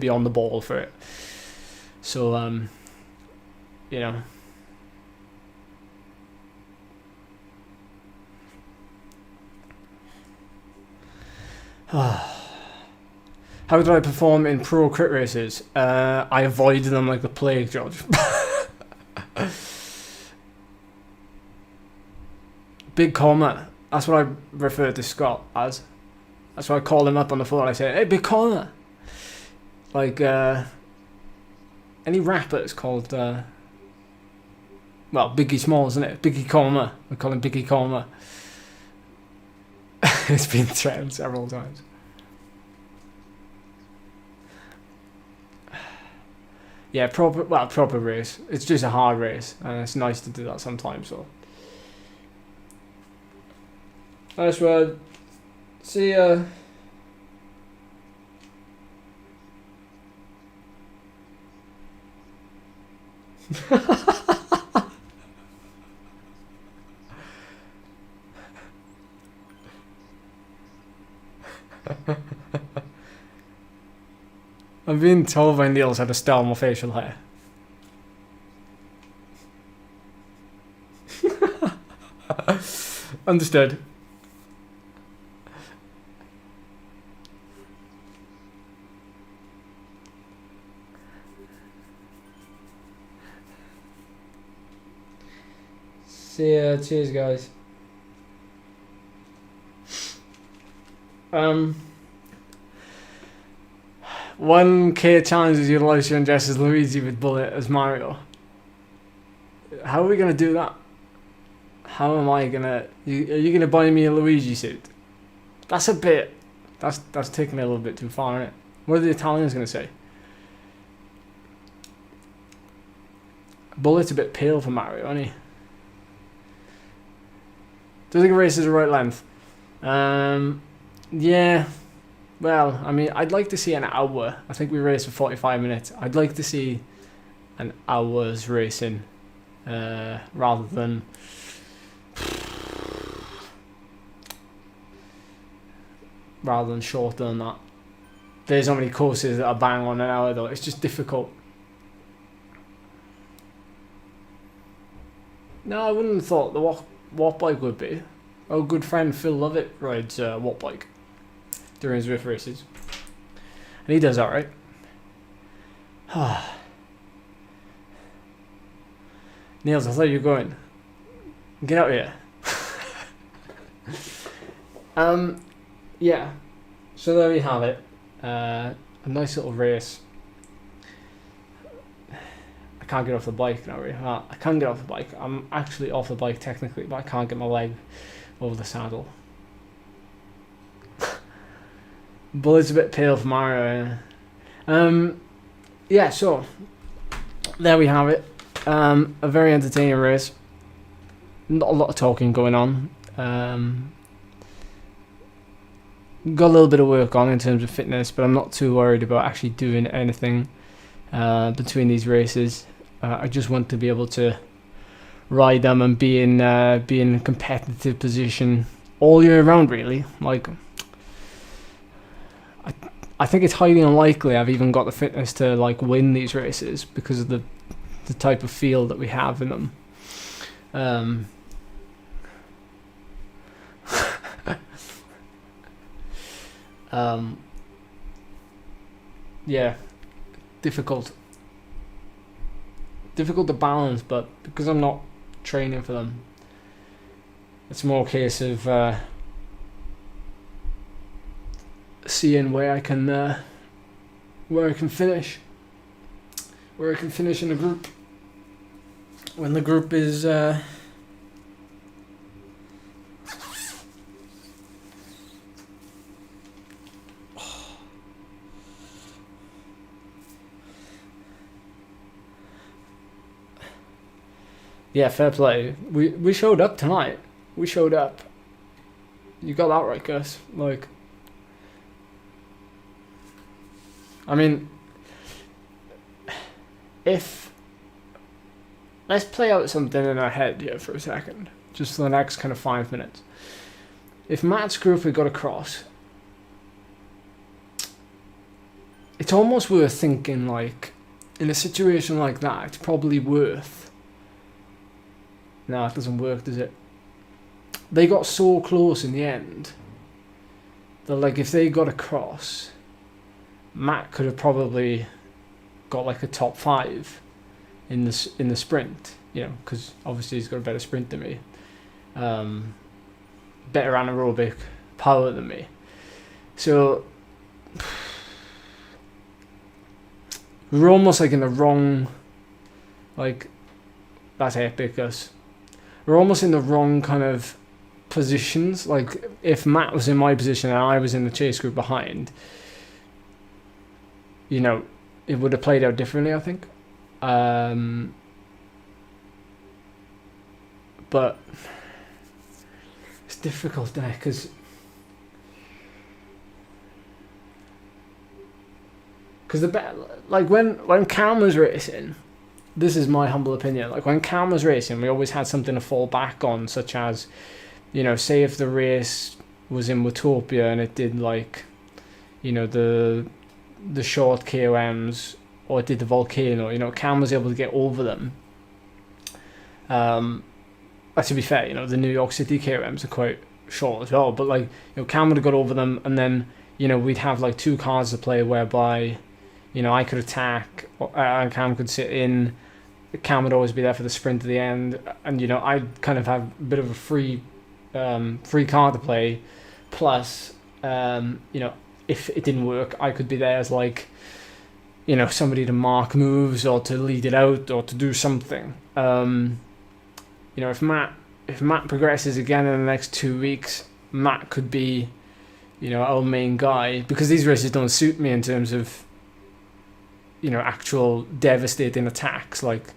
on the ball for it. So you know. How did I perform in pro crit races? I avoided them like the plague, George. Big Comma. That's what I refer to Scott as. That's why I call him up on the phone. I say, "Hey, Big Comma." Like any rappers called well, Biggie Smalls, isn't it? Biggie Comma. I call him Biggie Comma. It's been threatened several times. Yeah, proper race. It's just a hard race, and it's nice to do that sometimes. So Nice one. See ya. I'm being told by Niels how to style my facial hair. Understood. See ya. Cheers, guys. 1K challenges utilize you and dress as Luigi with Bullet as Mario. How are we gonna do that? How am I gonna? Are you gonna buy me a Luigi suit? That's a bit. That's taking it a little bit too far, isn't it? What are the Italians gonna say? Bullet's a bit pale for Mario, isn't he? Do you think a race is the right length? Yeah. Well, I mean, I'd like to see an hour. I think we raced for 45 minutes. I'd like to see an hour's racing rather than shorter than that. There's so many courses that are bang on an hour though. It's just difficult. No, I wouldn't have thought the watt bike would be. Our good friend Phil Lovett rides watt bike during his Zwift races, and he does alright. Niels, I thought you were going. Get out here. Yeah. So there we have it. A nice little race. I can't get off the bike now, really. Well, I can get off the bike. I'm actually off the bike technically, but I can't get my leg over the saddle. Bullet's a bit pale for Mario. Yeah, so there we have it. A very entertaining race. Not a lot of talking going on. Got a little bit of work on in terms of fitness, but I'm not too worried about actually doing anything between these races. I just want to be able to ride them and be in a competitive position all year round, really. Like, I think it's highly unlikely I've even got the fitness to like win these races because of the type of field that we have in them. Yeah, difficult to balance, but because I'm not training for them, it's more a case of seeing where I can finish in a group when the group is yeah, fair play. We showed up tonight. We showed up. You got that right, Gus. Like, I mean, let's play out something in our head here for a second, just for the next kind of 5 minutes. If Matt's group had got across, it's almost worth thinking, like, in a situation like that, it's probably worth. No, it doesn't work, does it? They got so close in the end that, like, if they got across, Matt could have probably got like a top 5 in the sprint, you know, because obviously he's got a better sprint than me, better anaerobic power than me. So we're almost like in the wrong, like, that's epic, us. We're almost in the wrong kind of positions. Like, if Matt was in my position and I was in the chase group behind, you know, it would have played out differently, I think. But difficult, isn't it? Because like when Cam was racing, this is my humble opinion. Like when Cam was racing, we always had something to fall back on, such as, you know, say if the race was in Watopia and it did like, you know, the short KOMs, or it did the volcano. You know, Cam was able to get over them. To be fair, you know, the New York City KOMs are quite short as well. But like, you know, Cam would have got over them, and then, you know, we'd have like two cards to play whereby, you know, I could attack and Cam could sit in. Cam would always be there for the sprint at the end, and you know, I'd kind of have a bit of a free card to play. Plus, you know, if it didn't work, I could be there as like, you know, somebody to mark moves or to lead it out or to do something. You know, if Matt progresses again in the next 2 weeks, Matt could be, you know, our main guy, because these races don't suit me in terms of, you know, actual devastating attacks. Like,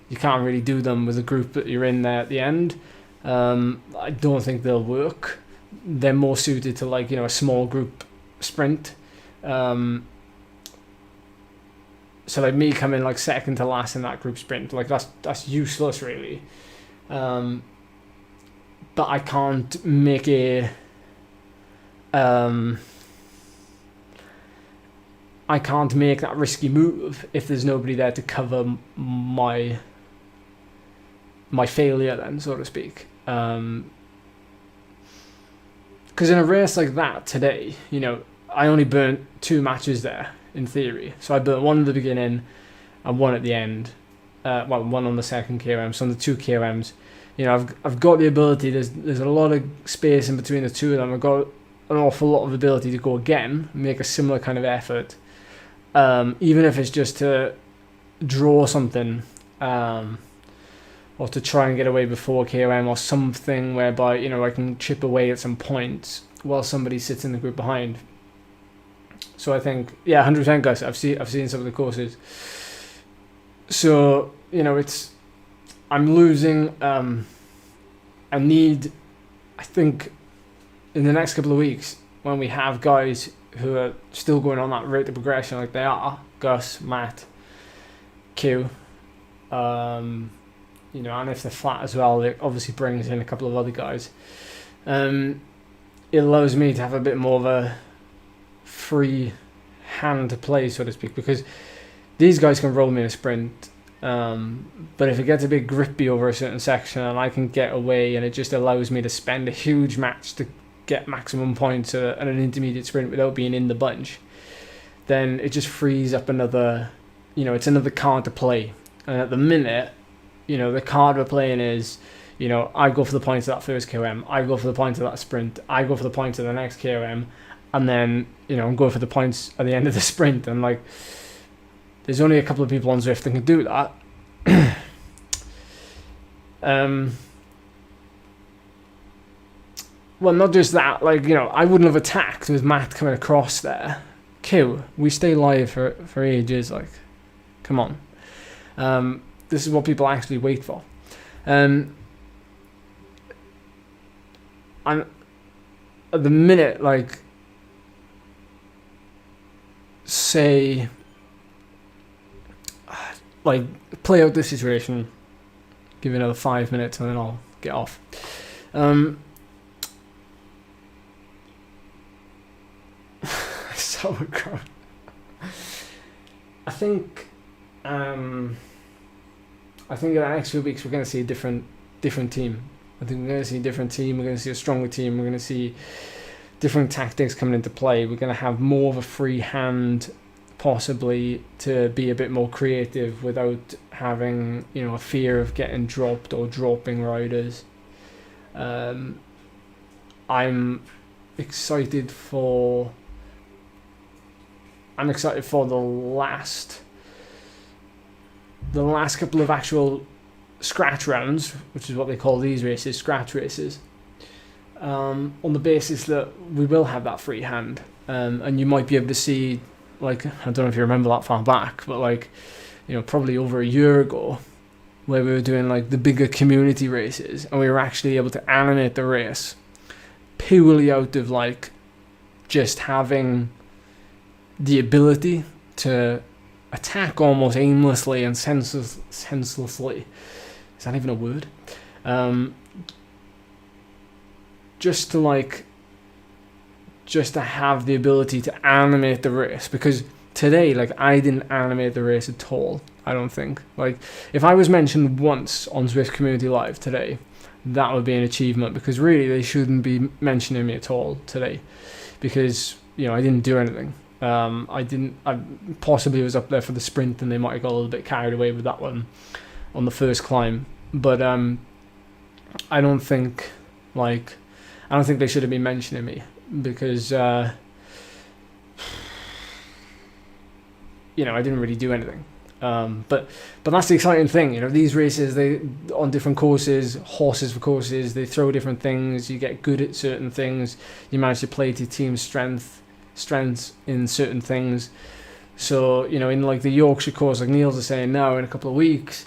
you can't really do them with a group that you're in there at the end. I don't think they'll work. They're more suited to, like, you know, a small group sprint. So like me coming like second to last in that group sprint, like that's useless really. But I can't make I can't make that risky move if there's nobody there to cover my failure then, so to speak. Because in a race like that today, you know, I only burnt 2 matches there in theory. So I burnt one at the beginning and one at the end. One on the second KOM. So on the 2 KOMs, you know, I've got the ability. There's a lot of space in between the two of them. I've got an awful lot of ability to go again, make a similar kind of effort. Even if it's just to draw something, or to try and get away before KOM or something whereby, you know, I can chip away at some points while somebody sits in the group behind. So I think, yeah, 100% guys, I've seen some of the courses. So, you know, I'm losing. I think in the next couple of weeks, when we have guys who are still going on that rate of progression like they are, Gus, Matt, Q, you know, and if they're flat as well, it obviously brings in a couple of other guys. It allows me to have a bit more of a free hand to play, so to speak, because these guys can roll me in a sprint, but if it gets a bit grippy over a certain section and I can get away, and it just allows me to spend a huge match to get maximum points at an intermediate sprint without being in the bunch, then it just frees up another, you know, it's another card to play. And at the minute, you know, the card we're playing is, you know, I go for the points of that first KOM, I go for the points of that sprint, I go for the points of the next KOM, and then, you know, I'm going for the points at the end of the sprint. And like, there's only a couple of people on Zwift that can do that. Well, not just that, like, you know, I wouldn't have attacked with Matt coming across there. Q, we stay live for ages, like, come on. This is what people actually wait for. I'm at the minute, like, say, like, play out this situation, give it another 5 minutes and then I'll get off. So I think in the next few weeks we're going to see a different team. I think we're going to see a different team. We're going to see a stronger team. We're going to see different tactics coming into play. We're going to have more of a free hand, possibly, to be a bit more creative without having, you know, a fear of getting dropped or dropping riders. I'm excited for the last couple of actual scratch rounds, which is what they call these races, scratch races, on the basis that we will have that free hand, and you might be able to see, like, I don't know if you remember that far back, but like, you know, probably over a year ago, where we were doing like the bigger community races and we were actually able to animate the race purely out of like just having the ability to attack almost aimlessly and senselessly. Is that even a word? Just to have the ability to animate the race, because today, like, I didn't animate the race at all. I don't think. Like, if I was mentioned once on Zwift Community Live today, that would be an achievement, because really they shouldn't be mentioning me at all today, because, you know, I didn't do anything. I possibly was up there for the sprint and they might have got a little bit carried away with that one on the first climb, but I don't think they should have been mentioning me, because you know, I didn't really do anything. But that's the exciting thing, you know, these races, they on different courses, horses for courses, they throw different things, you get good at certain things, you manage to play to your team's strengths in certain things. So, you know, in like the Yorkshire course, like Niels is saying now, in a couple of weeks,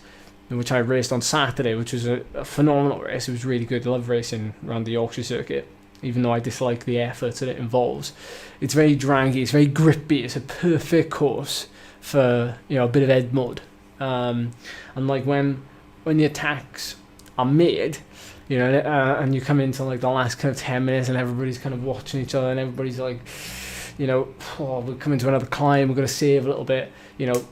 which I raced on Saturday, which was a phenomenal race. It was really good. I love racing around the Yorkshire circuit, even though I dislike the effort that it involves. It's very draggy, it's very grippy, it's a perfect course for, you know, a bit of Ed mud. And like when the attacks are made, you know, and you come into like the last kind of 10 minutes and everybody's kind of watching each other and everybody's like, you know, oh, we're coming to another climb, we're going to save a little bit, you know,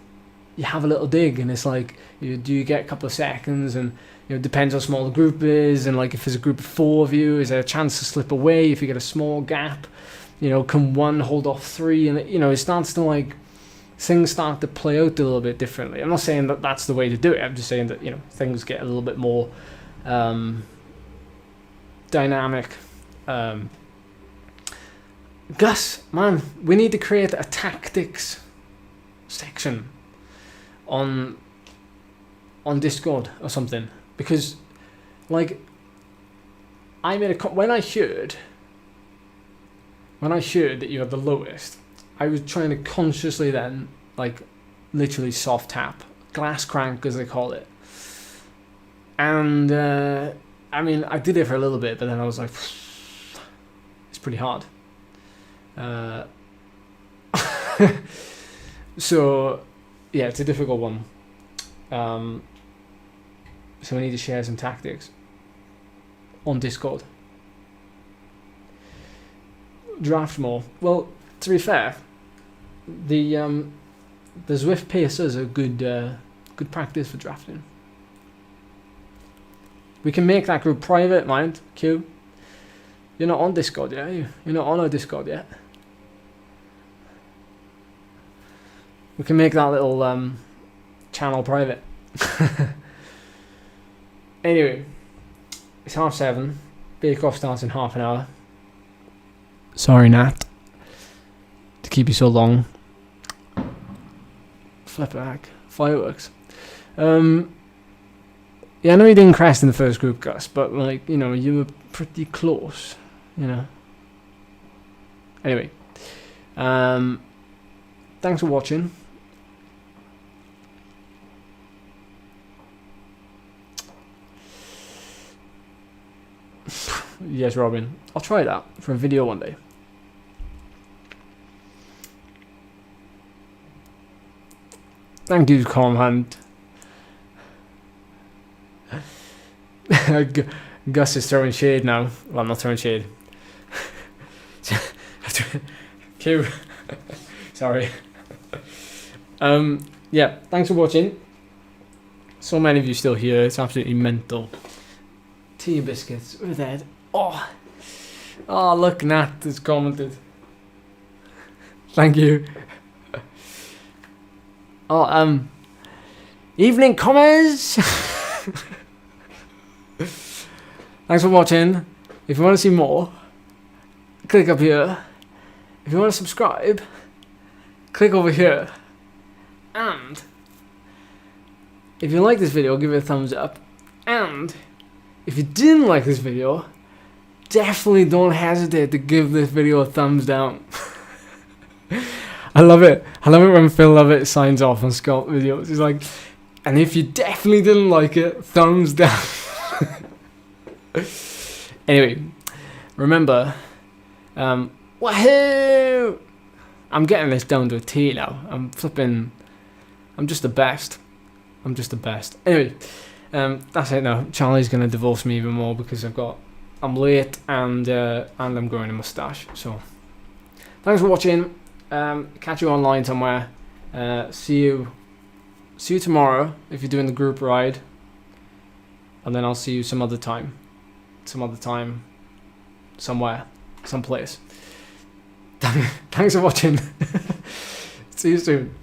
you have a little dig, and it's like, do you get a couple of seconds, and, you know, it depends how small the group is, and like if there's a group of 4 of you, is there a chance to slip away if you get a small gap, you know, can one hold off 3, and, you know, it starts to like, things start to play out a little bit differently. I'm not saying that that's the way to do it, I'm just saying that, you know, things get a little bit more dynamic. Gus, man, we need to create a tactics section on Discord or something, because like I made a when I heard that you had the lowest, I was trying to consciously then like literally soft tap, glass crank as they call it, and I mean I did it for a little bit, but then I was like, it's pretty hard. So yeah, it's a difficult one. So we need to share some tactics on Discord. Draft more. Well, to be fair, the Zwift Pacers are good practice for drafting. We can make that group private, mind, Q. You're not on Discord yet, are you? You're not on our Discord yet. We can make that little channel private. Anyway, it's 7:30. Bake Off starts in half an hour. Sorry, Nat, to keep you so long. Flip it back. Fireworks. Yeah, I know you didn't crest in the first group, Gus, but like, you know, you were pretty close, you know. Anyway, thanks for watching. Yes, Robin. I'll try that for a video one day. Thank you, KOM Hunt. Gus is throwing shade now. Well, I'm not throwing shade. Q. Sorry. Yeah, thanks for watching. So many of you still here. It's absolutely mental. Tea biscuits with Ed. Oh, look, Nat has commented. Thank you. Oh, evening commas. Thanks for watching. If you want to see more, click up here. If you want to subscribe, click over here. And if you like this video, give it a thumbs up. And if you didn't like this video, definitely don't hesitate to give this video a thumbs down. I love it. I love it when Phil Lovett signs off on Scott videos. He's like, and if you definitely didn't like it, thumbs down. Anyway, remember, Wahoo! I'm getting this down to a T now. I'm just the best. I'm just the best. Anyway, that's it now. Charlie's gonna divorce me even more because I'm late and I'm growing a moustache. So, thanks for watching. Catch you online somewhere. See you tomorrow if you're doing the group ride, and then I'll see you some other time, somewhere, someplace. Thanks for watching. See you soon.